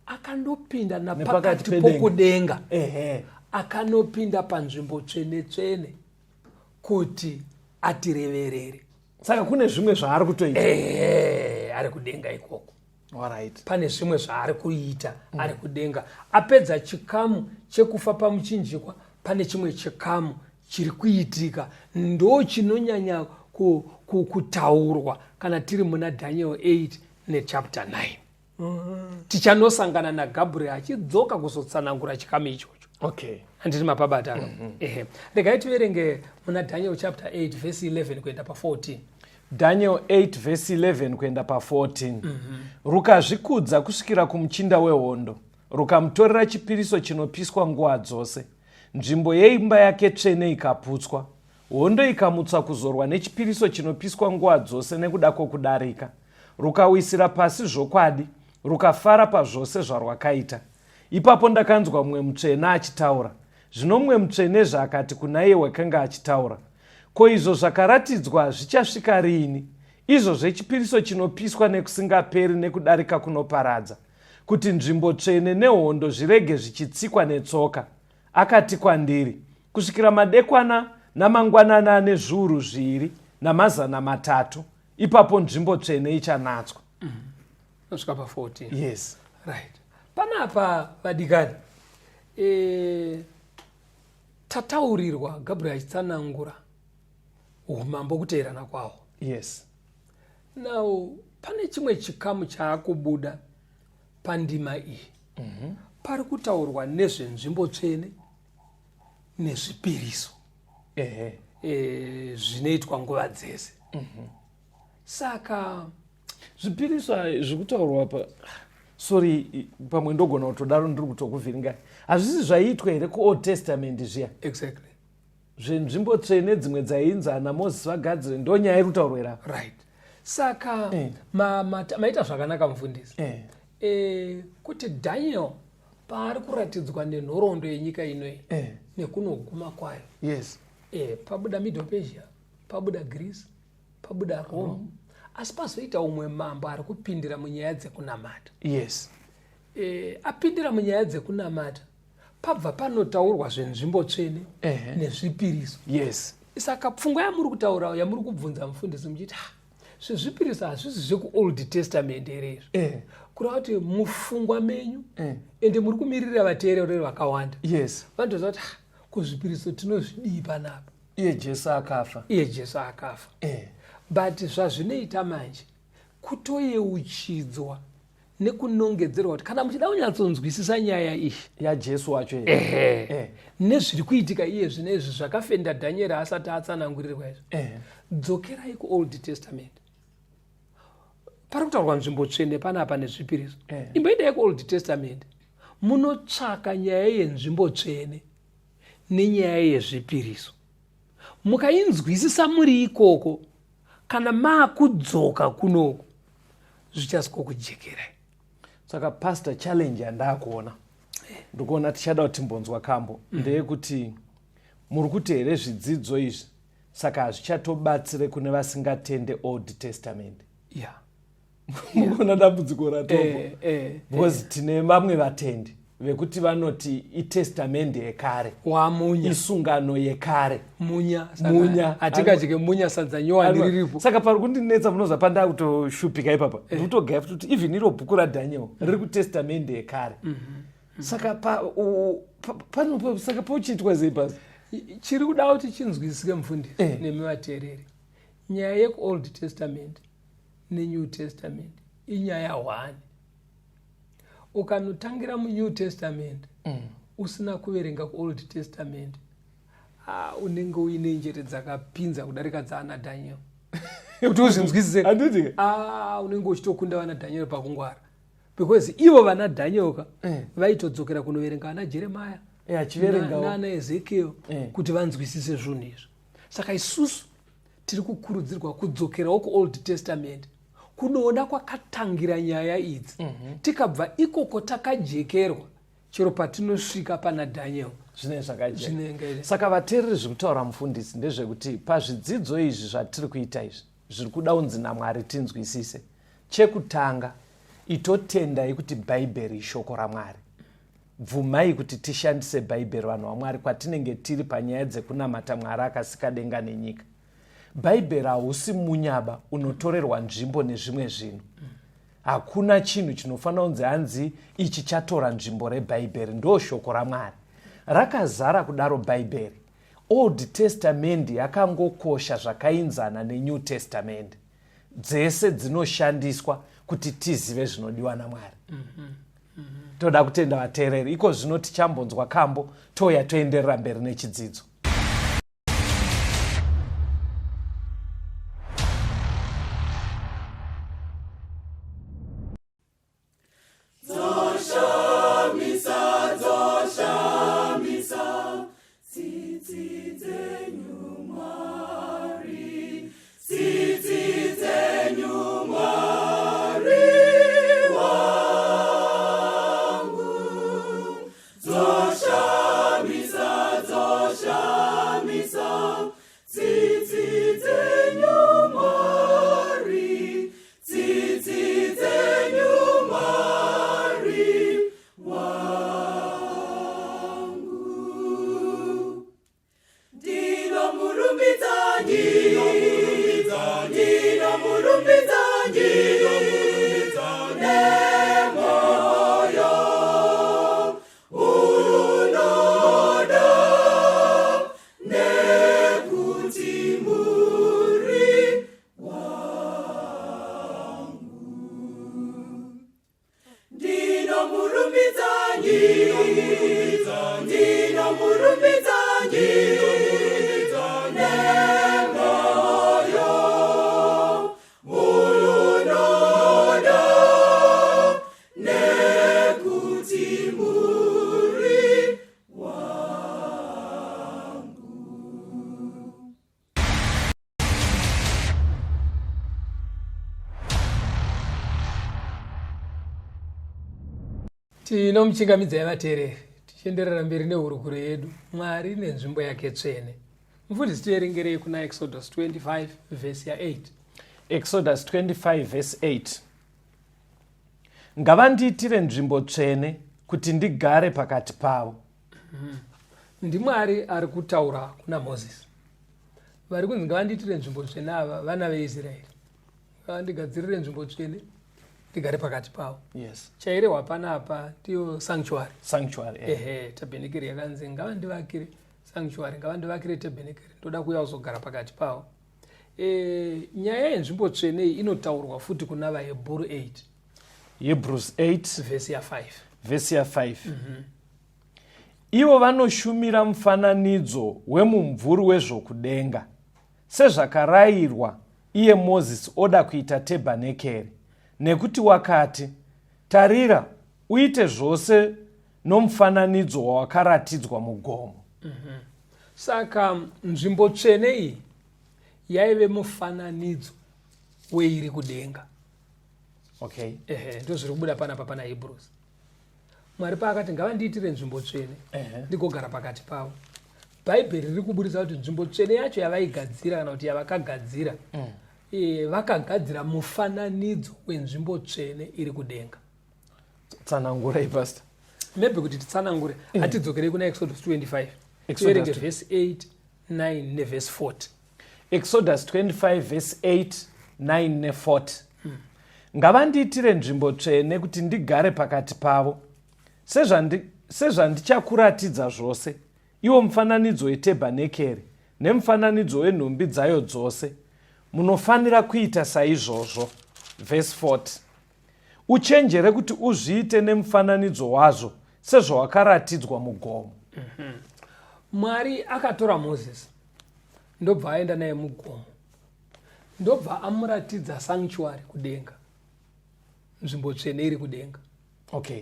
akandopinda napakati pokudenga, akanopinda panzvimbo tsvene-tsvene kuti atireverere. Saka kune zvimwe zvaari kutoita ari kudenga ikoko. Alright. Pane zvimwe zvaari kuita ari kudenga. Apedza chikamu chekufa pamuchinjikwa, pane chimwe chikamu chiri kuitika, ndo chinonyanya kutaurwa kana tiri muna Daniel 8 nechapter 9. Tichanosangana naGabriel achidzoka kuzotsanangura chikamu ichocho. Okay. Handiti mapabata. Regai tiverenge muna Daniel chapter 8 verse 11 kuenda pa14. Daniel 8 verse 11 kuenda pa14. Rukazvikudza kusvikira kumuchinda wehondo, rukamutorera chipiriso chinopiswa nguva dzose. Nzvimbo yeimba yake tsvene ikaputswa, hondo ikamutswa kuzorwa nechipiriso chinopiswa nguva dzose nekuda kwokudarika. Rukawisira pasi zvokwadi, rukafara pazvose zvarwakaita. Ipapo ndakanzwa mumwe mutsvene achitaura. Zvino mumwe mutsvenezve akati kuna iye wakanga achitaura, ko izvo zvakaratidzwa zvichasvika rini? Izvo zvechipiriso chinopiswa nekusingaperi nekudarika kunoparadza, kuti nzvimbo tsvene nehondo zvirege zvichitsikwa netsoka. Akati kwandiri, kusvikira madekwana namangwanana ane zviuru 2 namazana 3, ipapo nzvimbo tsvene ichanatswa. Nosvika pa14. Yes. Right. Panapa vadikani, tataurirwa Gabriel achitsanangura umambo kuteerana kwawo. Yes. Now, pane chimwe chikamu chaakubuda pandima iyi. Pari kutaurwa nezvenzvimbo tsvene nezvipiriso zvinoitwa nguva dzese. Saka zvipiriso zvikutaurwa pa pamwe ndogona kutodaro ndiri kutokuvhiringai. Hazvisi zvaiitwa here kuOld Testament zviya? Exactly. Zvenzvimbo tsvene dzimwe dzainzana Moses vagadzire, ndo nyaya iri kutaurwa. Right. Saka maita zvakanaka mufundisi. Kuti Daniel paari kuratidzwa nenhoroondo yenyika inoyi nekunoguma kwayo. Yes. Pabuda Middle Persia, pabuda Greece, pabuda Rome. Asi pazoita umwe mambo ari kupindira munyaya dzekunamata. Yes. Apindira munyaya dzekunamata, pabva panotaurwa zvenzvimbo tsvene nezvipiriso. Yes. Saka pfungwa yamuri kutaura, yamuri kubvunza mufundisi muchiti zvezvipiriso hazvisi zvekuOld Testament here izvo. Kureva kuti mufungwa menyu ende muri kumirira vateereri vakawanda. Yes. Vanotozva kuti kuzvipiriso tinozvidii panapa? Iye Jesu akafa. But zvazvinoita manje kutoyeuchidzwa nekunongedzerwa kuti kana muchida kunyatsonzwisisa nyaya iyi yaJesu wacho nezviri kuitika iye zvinezvi zvakafenda Dhanieri asati atsanangurirwa izvo, dzokerai kuOld Testament. Pari kutaurwa nzvimbo tsvene panapa nezvipiriso. Imboendai kuOld Testament munotsvaka nyaya yenzvimbo tsvene nenyaya yezvipiriso. Mukainzwisisa muri ikoko, kana maakudzoka kunoku zvichasiko kujekerai. Saka pastor, challenge yandakuona ndikuona tichada kuti timbonzwa kambo ndeyekuti muri kuti here zvidzidzo izvi saka hazvichatobatsire kune vasingatende Old Testament. mukona dambudziko ratopo because tine vamwe vatendi vekuti vanoti itestamende yekare wamunya isungano yekare munya hatikatike munya sadza nyowani riripo. Saka pari kundinetsa munoza panda kutoshupika ipapa ndikutogaya kuti even iro bhuku raDaniel riri kutestamende yekare. Saka panopo saka pochiitwa sei basi chiri kuda kuti chinzwisike mufundisi nemivateereri. Nyaya yekuold testament nenew testament inyaya one. Ukanotangira munew testament usina kuverenga kuold testament unenge uine njere dzakapinza kudarika dzaana Daniel kuti uzvinzwisise. Unenge uchitokunda vana Daniel pakungwara because ivo vana Daniel vaitodzokera kunoverenga ana Jeremiah naana Ezekiel kuti vanzwisise zvinhu izvi. Saka isusu tiri kukurudzirwa kudzokerawo kuold testament kunoona kwakatangira nyaya idzi. Tikabva ikoko takajekerwa chero patinosvika pana Daniel zvinenge zvakajeka. Saka vateereri zviri kutaura mufundisi ndezvekuti pazvidzidzo izvi zvatiri kuita izvi zviri kuda unzi naMwari tinzwisise. Chekutanga itotendai kuti bhaibheri ishoko raMwari. Bvumai kuti tishandise bhaibheri vanhu vaMwari kwatinenge tiri panyaya dzekunamata Mwari akasika denga nenyika. Bhaibheri hausi munyaba unotorerwa nzvimbo nezvimwe zvinhu. Hakuna chinhu chinofanira kunzi hanzi ichi chatora nzvimbo rebhaibheri, ndo shoko raMwari. Rakazara kudaro bhaibheri. Old Testament yakangokosha zvakainzana neNew Testament. Dzese dzinoshandiswa kuti tizive zvinodiwa naMwari. Toda kutenda vateereri, iko zvino tichambonzwa kambo toya toenderera mberi nechidzidzo. Tinomuchingamidza yavateereri tichienderera mberi nehurukuro yedu. Mwari nenzvimbo yake tsvene. Mufundisi tierengerei kuna Exodus 25 verse 8. Exodus 25 verse 8. Ngavandiitire nzvimbo tsvene kuti ndigare pakati pavo. NdiMwari ari kutaura kuna Moses. Vari kunzi ngavandiitire nzvimbo tsvene ava vana veIsraeri. Ngavandigadzirire nzvimbo tsvene ndigare pakati pavo. Yes. Chairehwa panapa ndiyo sanctuary. Tabernacle yakanzi ngavandivakire sanctuary, ngavandivakire tabernacle. Ndoda kuuya kuzogara pakati pavo. Nyaya yenzvimbo tsvene inotaurwa futi kuna vaHebrew 8. Hebrews 8 verse ya 5. Verse ya 5. Ivo vanoshumira mufananidzo wemumvuri wezvokudenga, sezvakarayirwa iye Mozisi oda kuita tebhanekeri, nekuti wakati, tarira, uite zvose nomufananidzo wawakaratidzwa mugomo. Saka nzvimbo tsvene iyi yaive mufananidzo weiri kudenga. Okay. Ndo zviri kubuda panapa pana Hebrews. Mwari paakati ngavandiitire nzvimbo tsvene ndigogara pakati pavo. Bhaibheri riri kuburitsa kuti nzvimbo tsvene yacho yavaigadzira kana kuti yavakagadzira vakagadzira mufananidzo wenzvimbo tsvene iri kudenga. Tsanangurai pastor. Maybe kuti titsanangure hatidzokerei kuna Exodus 25 tierenge verse 8, 9 neverse 40. Exodus 25 verse 8, 9 ne40. Ngavandiitire nzvimbo tsvene kuti ndigare pakati pavo sezvandichakuratidza zvose, iwo mufananidzo wetebhanekeri nemufananidzo wenhumbi dzayo dzose. Munofanira kuita saizvozvo. Verse 40. Uchenjere kuti uzviite nemufananidzo wazvo sezvawakaratidzwa mugomo. Mwari akatora Moses ndobva aenda naye mugomo, ndobva amuratidza sanctuary kudenga, nzvimbo tsvene iri kudenga. Okay.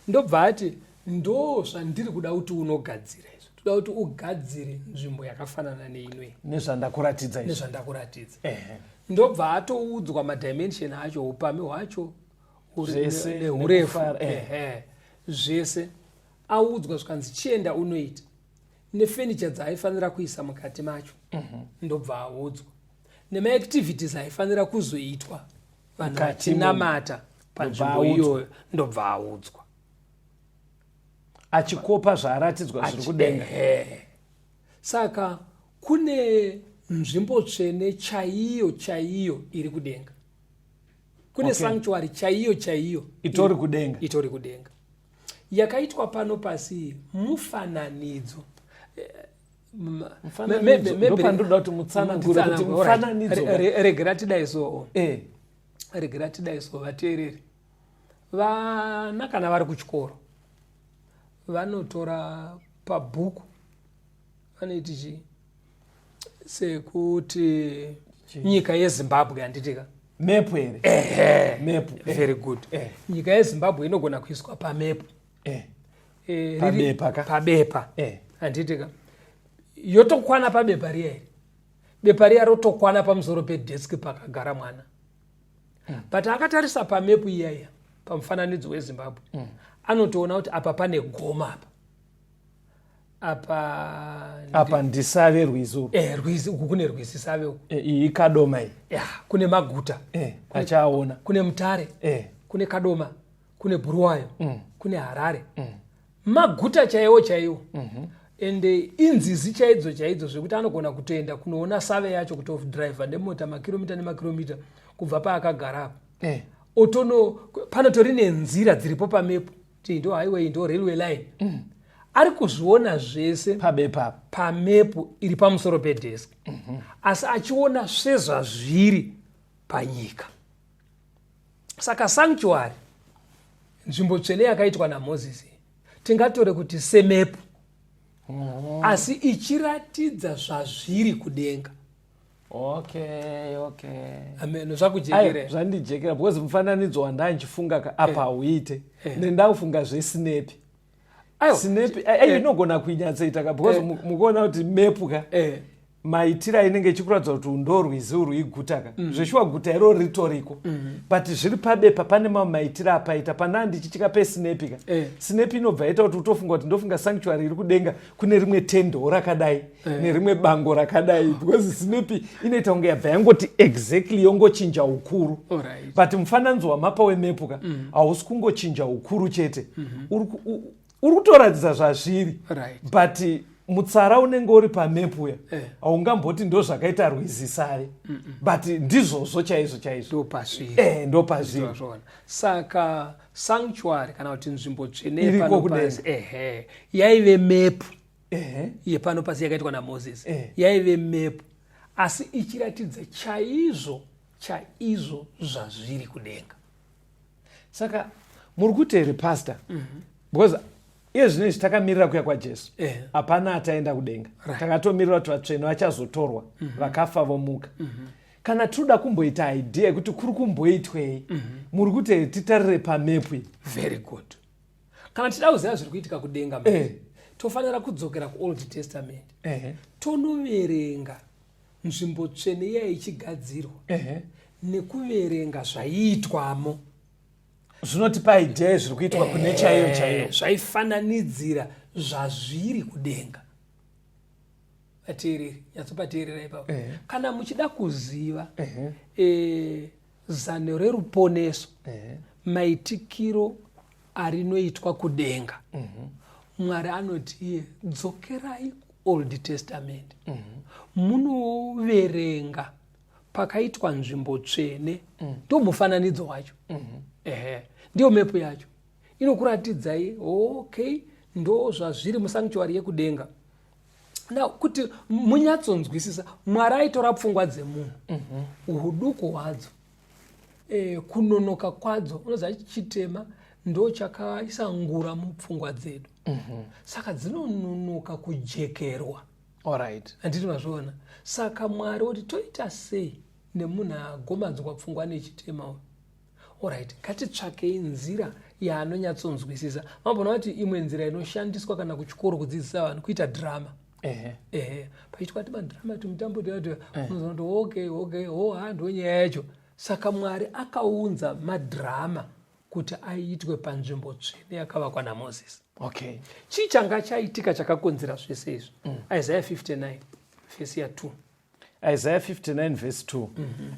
Ndobva ati ndo zvandiri kuda kuti unogadzira izvo, toda kuti ugadzire nzvimbo yakafanana neinwe nezvandakuratidza izvo. Nezvandakuratidza. Ndobva atoudzwa madimension acho, upame hwacho, neurefu, zvese audzwa zvikanzi chienda unoita nefurniture dzaaifanira kuisa mukati macho. Ndobva audzwa nemaactivities aifanira kuzoitwa vanhu vachinamata panzvimbo iyoyo. Ndobva audzwa achikopa zvaaratidzwa zviri kudenga. Saka kune nzvimbo tsvene chaiyo chaiyo iri kudenga, kune sanctuary chaiyo chaiyo itori kudenga, itori kudenga, yakaitwa pano pasi mufananidzo. Regera tidaiso vateereri vana kana vari kuchikoro vanotora pabhuku vanoiti chii sekuti nyika yeZimbabwe handitika mepu here. Mepu. Very good. Nyika yeZimbabwe inogona kuiswa pamepu. Pabepa. Handitika yotokwana pabepa riya here. Bepa riya rotokwana pamusoro pedeski pakagara mwana. But akatarisa pamepu iyaya pamufananidzo weZimbabwe anotoona kuti apa pane goma apa ndisave rwizi. Rwizi uku kune rwizi save uku. Iyi Kadoma iyi. Kune maguta. Achaona. Kune Mutare. Kune Kadoma. Kune Buluwayo. Kune Harare. Maguta chaiwo. Ende inzizi chaidzo zvekuti anogona kutoenda kunoona save yacho kutodriver nemota makilomita nemakilomita kubva paakagara apo. Otono panotori nenzira dziripo pamepu kuti ndo highway ndo railway line. Ari kuzviona zvese pamepu iri pamusoro pedesk. Asi achiona sezvazviri panyika. Saka sanctuary, nzvimbo tsvene yakaitwa naMozisi, tingatore kuti semepu, asi ichiratidza zvazviri kudenga. Okay. Amen. Zvakujekera. Zvandijekera because mufananidzo wandanchifunga apa uite. Nendaufunga zvesinepi. Sinepi inogona kuinyatsoita because mukuona kuti mepu ka maitira inenge ichikuratidza kuti ndo rwizi rwiguta ka zveshuwa guta iro ritoriko but zviri pabepa pane mamwe maitira apaita pana ndichichika pesinepi ka sinepi inobva ita kuti utofunga kuti ndofunga sanctuary iri kudenga kune rimwe tendo rakadai nerimwe bango rakadai because sinepi inoita kunge yabva yangoti exactly yongochinja ukuru. But mufananidzo wamapa wemepu ka hausi kungochinja ukuru chete uri kutoratidza zvazviri but mutsara unenge uri pamepu ya haungamboti ndo zvakaita rwizi sare but ndizvozvo chaizvo ndo pazviri. Saka sanctuary kana kuti nzvimbo tsvene pano pasi yaive mepu yepano pasi yakaitwa naMoses yaive mepu asi ichiratidza chaizvo zvazviri kudenga. Saka muri kuti here pastor because iye zvinezvi takamirira kuya kwaJesu hapana ataenda kudenga takatomirira kuti vatsvene vachazotorwa vakafa vomuka. Kana tinoda kumboita idea yekuti kuri kumboitwei muri kuti titarire pamepu. Very good. Kana tida kuziva zviri kuitika kudenga tofanira kudzokera kuOld Testament tonoverenga nzvimbo tsvene yaichigadzirwa nekuverenga zvaiitwamo zvinotipa idea zviri kuitwa kune chaiyo zvaifananidzira zvazviri kudenga. vateereri nyatsopateerera ipapo kana muchida kuziva zano reruponeso maitikiro arinoitwa kudenga Mwari anoti iye dzokerai Old Testament munoverenga pakaitwa nzvimbo tsvene ndo mufananidzo wacho ndiyo mepo yacho inokuratidzai okay ndo zvazviri musanctuary yekudenga. Na kuti munyatsonzwisisa Mwari aitora pfungwa dzemunhu uduku hwadzo kunonoka kwadzo unoziva chitema ndo chakaisa ngura mupfungwa dzedu saka dzinononoka kujekerwa. Alright. Anditi mazviona. Saka Mwari oti toita sei nemunhu agomadzwa pfungwa nechitema uyu. Alright, ngatitsvakei nzira yaanonyatsonzwisisa. Mabona kuti imwe nzira inoshandiswa kana kuchikoro kudzidzisa vanhu kuita drama. Paitwa kuti madrama tumutambo kuti okay ndo nyaya yacho. Saka Mwari akaunza madrama kuti aitwe panzvimbo tsvene yakavakwa naMozisi. Okay. Chii changa chaitika chakakonzera zvese izvi? Isaiah 59 verse 2. Isaiah 59 verse 2.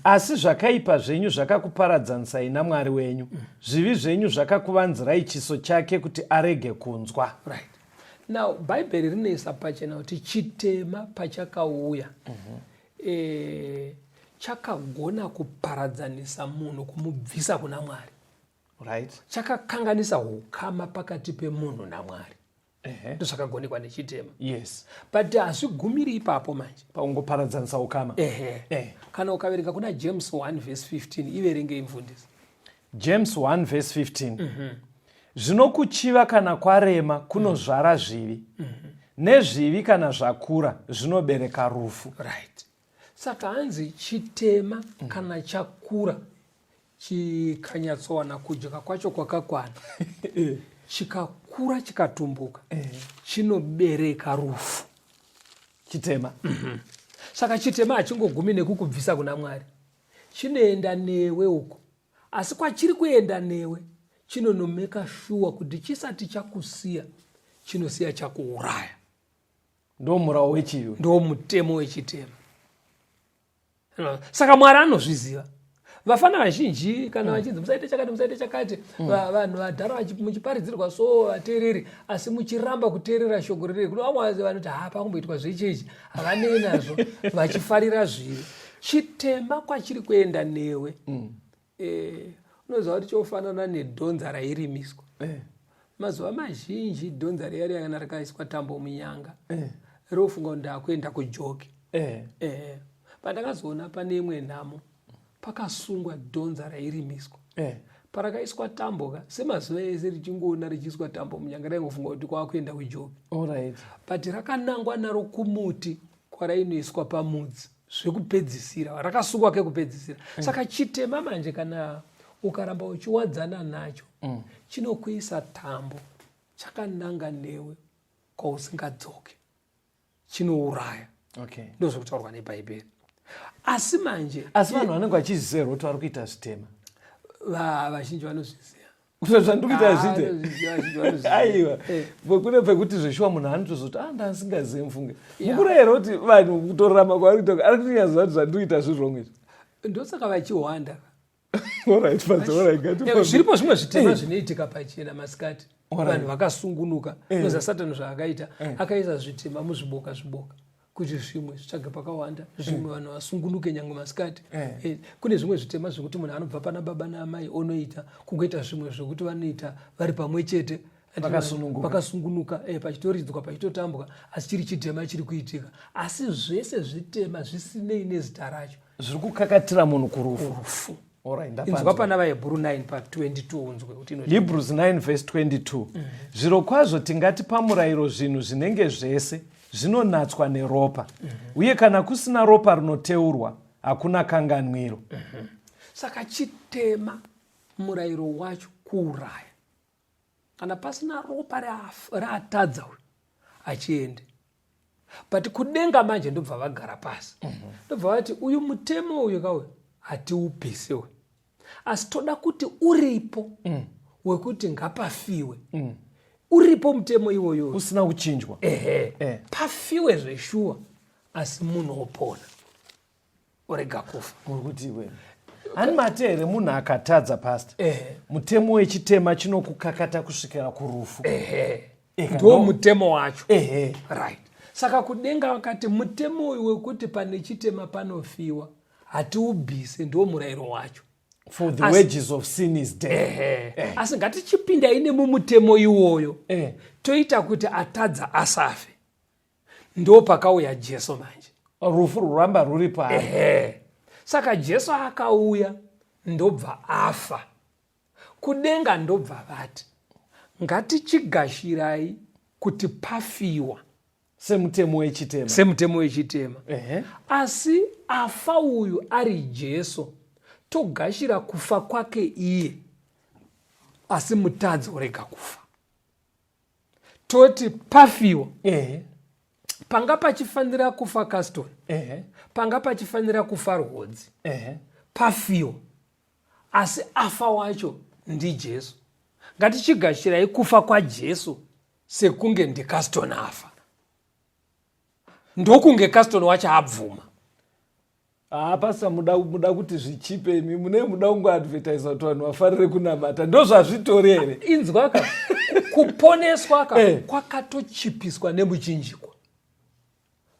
Asi zvakaipa zvenyu zvakakuparadzanisai naMwari wenyu. Zvivi zvenyu zvakakuvanzirai chiso chake kuti arege kunzwa. Right. Now, Bible rinoisa pachena kuti chitema pachakauya chakagona kuparadzanisa munhu kumubvisa kuna Mwari. Right. Chakakanganisa ukama pakati pemunhu naMwari. Ndo zvakagonekwa nechitema. Yes. But hazvigumiri ipapo manje. Paungoparadzanisa ukama. Kana ukaverenga kuna James 1 verse 15 iverenge imvundisi. James 1 verse 15. Zvinokuchiva kana kwarema kunozvara zvivi. Nezvivi kana zvakura zvinobereka rufu. Right. Saka hanzi chitema kana chakura chikanyatsowana kudya kwacho kwakakwana chikakura chikatumbuka chinobereka rufu. Chitema. Saka chitema hachingogumi nekukubvisa kuna Mwari, chinoenda newe uko, asi kwachiri kuenda newe chinonomeka shuwa kuti chisati chakusiya chinosiya chakuuraya. Ndo murao wechiyungu, ndo mutemo wechitema. Saka Mwari anozviziva. Vafana vazhinji kana vachinzi musaite chakati vanhu vadhara muchiparidzirwa so vateereri asi muchiramba kuteerera shoko riri kuno vamwe vanoti pakumboitwa zvechechi havanei nazvo vachifarira zviri. Chitema kwachiri kuenda newe unoziva kuti chofanana nedhonza rairimiswa. Mazuva mazhinji dhonza riya kana rakaiswa tambo munyanga rofunga kuti ndakuenda kujoki. Pandakazoona pane imwe nhamo pakasungwa dhonza rairimiswa. Parakaiswa tambo ka semazuva ese richingoona richiiswa tambo munyanga raingofunga kuti kwakuenda kujoki. Alright. But rakanangwa naro kumuti kwarainoiswa pamudzi zvekupedzisira, rakasungwa kekupedzisira. Saka chitema manje kana ukaramba uchiwadzana nacho chinokuisa tambo chakananga newe kwausingadzoke, chinouraya. Okay. Ndo zvekutaurwa neBhaibheri. Asi manje vanhu vanenge vachizizera kuti vari kuita zvitema. Vazhinji vanozviziva. Zvandikuita zvite. Aiwa. Kune pekuti zveshuwa munhu anotozoti ndasingazivi mufunge. Mukurayira kuti vanhu kutorarama kwavari kuita ari kutinyaziva kuti zvandikuita zvirongwe izvi. Ndosaka vachihwanda. Alright, but zviripo zvimwe zvitema zvinoitika pachena masikati. Vanhu vakasungunuka. Noza Satani zvaakaita akaisa zvitema muzviboka kuti zvimwe zvitsvage pakawanda, zvimwe vanhu vasungunuke nyange masikati. Kune zvimwe zvitema zvekuti munhu anobva pana baba naamai onoita, kungoita zvimwe zvekuti vanoita vari pamwe chete vakasungunuka, pachitoridzwa pachitotambwa, asi chiri chitema chiri kuitika. Asi zvese zvitema zvisinei nezita racho zviri kukakatira munhu kurufu. Inzwa pana vaHebrew 9 pa22 unzwe kuti inoti Hebrews 9 verse 22. Zviro kwazvo tingati pamurayiro zvinhu zvinenge zvese zvinonatswa neropa. Uye kana kusina ropa rinoteurwa hakuna kanganwiro. Saka chitema murayiro wacho kuuraya. Kana pasina ropa raatadza achiende. But kudenga manje ndobva vagara pasi. Ndobva vati uyu mutemo uyu kauye hatiupisewe. Asi toda kuti uripo wekuti ngapafiwe. Uripo mutemo iwoyo usina kuchinjwa. Pafiwe zveshuwa. asi munhu wopona urega kufa. uri kuti iwe ani mate here munhu akatadza pastor mutemo wechitema chinokukakata kusvikira kurufu. Ndo mutemo wacho. Right. Saka kudenga wakati mutemo wekuti pane chitema panofiwa hatiubvise, ndo murayiro wacho. For the wages of sin is death. Asi ngatichipinda ine mumutemo iwoyo toita kuti atadza asafe, ndo pakauya Jesu manje. Rufu ruramba ruri paari. Saka Jesu akauya ndobva afa, kudenga ndobva vati ngatichigashirai kuti pafiwa semutemo wechitema. Semutemo wechitema. Asi afa uyu ari Jesu, togashira kufa kwake iye, asi mutadzi urega kufa. Toti pafiwa panga pachifanira kufa Castoni, panga pachifanira kufa Rhodzi, pafiwa, asi afa wacho ndi Jesu. Ngatichigashirai kufa kwa Jesu sekunge ndi Castoni afa, ndokunge Castoni wacho abvuma. Pasa muda kuti zvichipe imi mune muda kungoadvertisa kuti vanhu vafarire kunamata, ndo zvazvitori here? Inzwaka kuponeswa kwakatochipiswa nemuchinjikwa.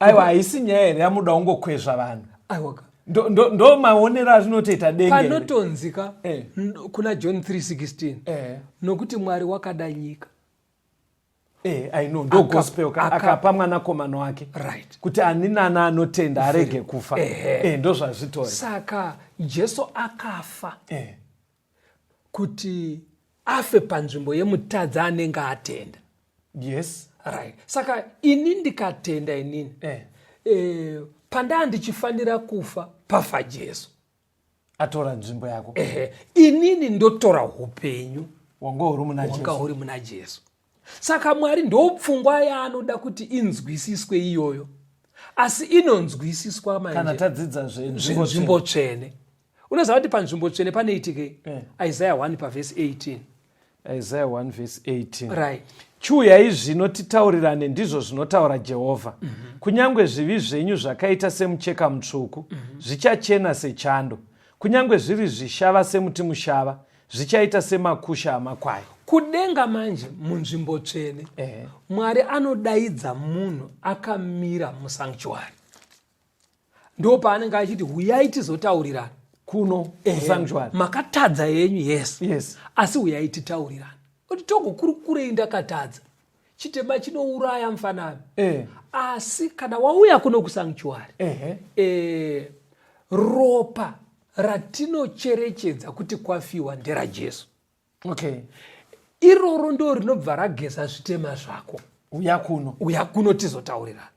Aiwa, haisi nyaya here yamuda kungokwezva vanhu. Aiwaka. Ndo maonero azvinotoita denge. Panotonzika kuna John 3:16 nokuti Mwari wakada nyika. I know, ndo gospel akapa mwanakomana wake. Right. Kuti ani nani anotenda arege kufa. Ndo zvazvitori. Saka Jesu akafa kuti afe panzvimbo yemutadzi anenge atenda. Yes. Right. Saka ini ndikatenda inini. Panda ndichifanira kufa pafa Jesu. Atora nzvimbo yako. Inini ndotora upenyu. Wanga uri muna Jesu. Saka Mwari ndopfungwa yaanoda kuti inzwisiswe iyoyo. Asi inonzwisiswa manje kana tadzidza nzvimbo tsvene. Unoziva kuti panzvimbo tsvene panoitike Isaiah 1:18. Isaiah 1:18. Right. Chiuyai zvino titaurirane, ndizvo zvinotaura Jehovha. Kunyange zvivi zvenyu zvakaita semucheka mutsvuku, zvichachena sechando. Kunyange zviri zvishava semuti mushava, zvichaita semakusha amakwai. Kudenga manje munzvimbo tsvene, Mwari anodaidza munhu akamira musanctuary. Ndo paanenge achiti huyai tizotaurirana kuno musanctuary. Makatadza yenyu, yes. Asi huyai titaurirana. Kuti togokurukurei ndakatadza. Chitema chinouraya mufanano. Asi kana wauya kuno kusanctuary, ropa ratinocherechedza kuti kwafiwa ndera Jesu. Iroro ndo rinobva rageza zvitema zvako. Uya kuno tizotaurirana.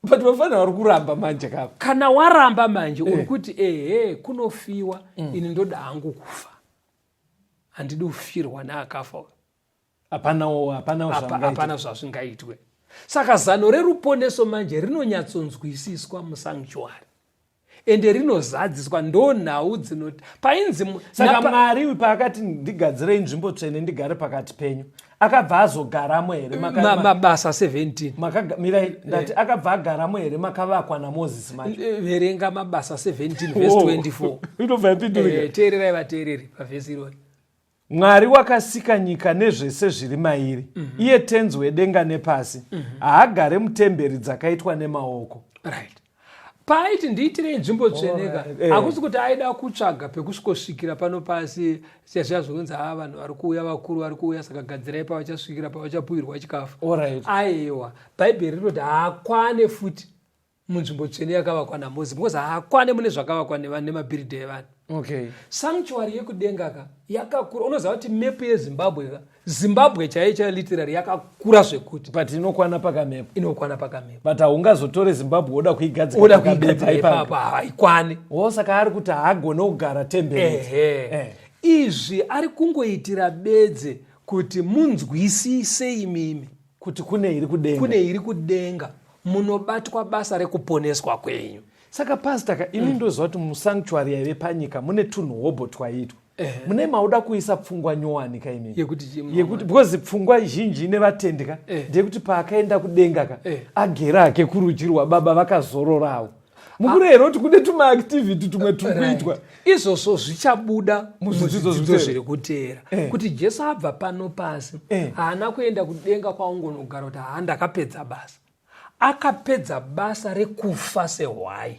But vafana vari kuramba manje kapa. Kana waramba manje uri kuti kunofiwa, ini ndoda hangu kufa. Handidi kufirwa naakafa. Hapana zvazvingaitwe. Saka zano reruponeso manje rinonyatsonzwisiswa musanctuary. Ende rinozadziswa ndo nhau dzinoti painzi. Saka Mwari paakati ndigadzirei nzvimbo tsvene ndigare pakati penyu, akabva azogaramo here mabasa 17. Mirai ndati akabva agaramo here makavakwa naMozisi macho. Verenga mabasa 17:24. Inobva yapindurika. Teererai vateereri pavhesi irori. Mwari wakasika nyika nezvese zviri mairi. Iye tenzi wedenga nepasi. Haagare mutemberi dzakaitwa nemaoko. Right. Paiti ndiitirei nzvimbo tsveneka, hakusi kuti aida kutsvaga pekusvikosvikira pano pasi sezvazvonzi vanhu vari kuuya vakuru vari kuuya, saka gadzirai pavachasvikira pavachapuhirwa chikafu. Aiwa, Bhaibheri rinoti haakwane futi munzvimbo tsvene yakavakwa naMozisi, because haakwane mune zvakavakwa nemabhiridhi evanhu. Sanctuary yekudenga yakakura. Unoziva kuti mepu yeZimbabwe Zimbabwe chaicha literally yakakura zvekuti. But inokwana pakamepu. Inokwana pakamepu. But haungazotore Zimbabwe woda kuigadzira papa haikwane. Saka ari kuti haagone kugara temberi. Izvi ari kungoitira bedze kuti munzwisise imimi kuti kune iri kudenga munobatwa basa rekuponeswa kwenyu. Saka pastor ini ndoziva kuti musanctuary yaive panyika mune tunhu hobho twaitwa. mune mauda kuisa pfungwa nyowani kaimini yekuti because pfungwa zhinji ine vatendeka ndeyekuti paakaenda kudenga ka agera ake kurudyi rwababa vakazororawo mukurero kuti kune tumaactivity tumwe turikuitwa izvozvo zvichabuda muzvidzidzo zviri kuteera kuti Jesu abva pano pasi haana kuenda kudenga kwaungonogara kuti ndakapedza basa. Akapedza basa rekufa sehwai,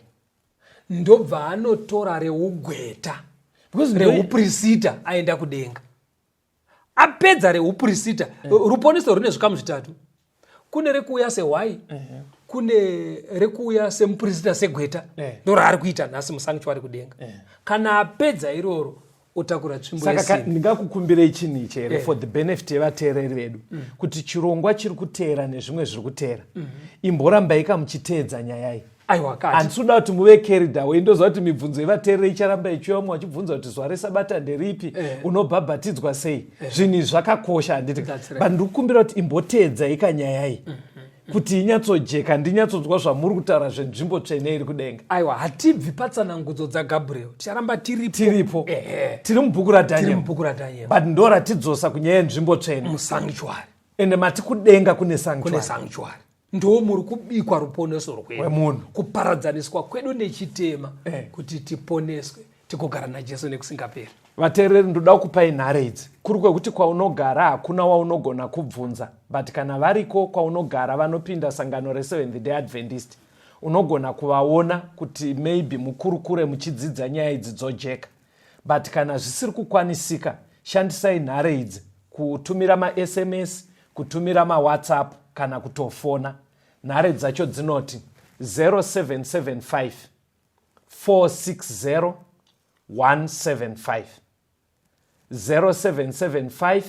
ndobva anotora reugweta reuprisita aenda kudenga. Apedza reuprisita ruponeso rune zvikamu zvitatu. Kune rekuuya sehwai, kune rekuuya semuprisita segweta, ndorari kuita nhasi musanctuary kudenga. Kana apedza iroro otakura tsvimbo yesimba. Saka ndingakukumbirei chinhu chere for the benefit yevateereri vedu kuti chirongwa chiri kuteera nezvimwe zviri kuteera imborambai kamuchiteedza nyaya iyi. Handisi kuda kuti muve carried away ndoziva kuti mibvunzo yevateereri icharamba ichiuya vachibvunza kuti zuva reSabata nderipi, unobhabhatidzwa sei. Zvinhu zvakakosha handiti, but ndiri kukumbira kuti imboteedzai kanyaya iyi kuti inyatsojeka, ndinyatsonzwa zvamuri kutaura zvenzvimbo tsvene iri kudenga. Hatibvi patsanangudzo dzaGabriel, ticharamba tiripo tiri mubhuku raDhanieri, but ndoratidzosa kunyaya yenzvimbo tsvene musanctuary. Ende mati kudenga kune sanctuary. Ndo muri kubikwa ruponeso rwemunhu, kuparadzaniswa kwedu nechitema kuti tiponeswe tikogara naJesu nekusingaperi. Vateereri, ndoda kupai nhare idzi. Kuri kwekuti kwaunogara hakuna waunogona kubvunza, but kana variko kwaunogara vanopinda sangano reSeventh Day Adventist, unogona kuvaona kuti maybe mukurukure muchidzidza nyaya idzi dzojeka. But kana zvisiri kukwanisika, shandisai nhare idzi kutumira maSMS, kutumira maWhatsApp kana kutofona. Nhare dzacho dzinoti 0775 460 175, 0775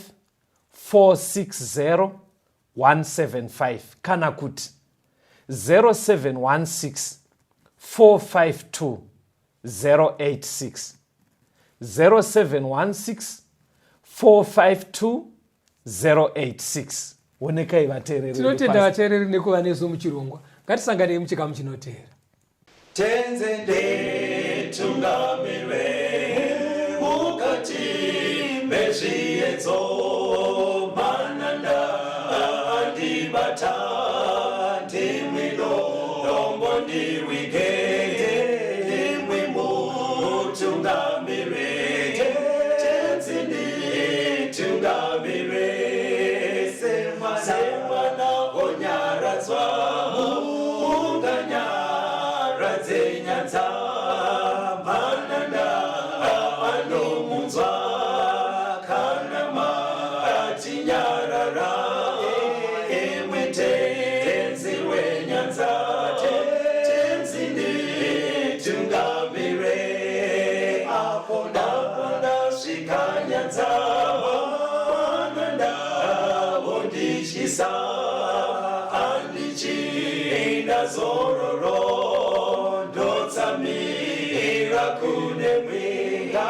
460 175, kana kuti 0716 452 086, 0716 452 086. Onekai vateereri. Tinotenda vateereri nekuva nezo muchirongwa. Ngatisanganei muchikamu chinoteera. Tenzende tungamirwe mukati mezviedzo mananda andibata ndimwino dombo ndiwike ndimwimo tungamirwe tenzende tungamirwe semana onyaradzwa unganyara nyanza mananda anomunzwa kana matinyarara emwete tenzi wenyanza tenzini tungamire apo ndasvika nyanza mananda vondishisa andichienda zororo ndotsamira kune mwenga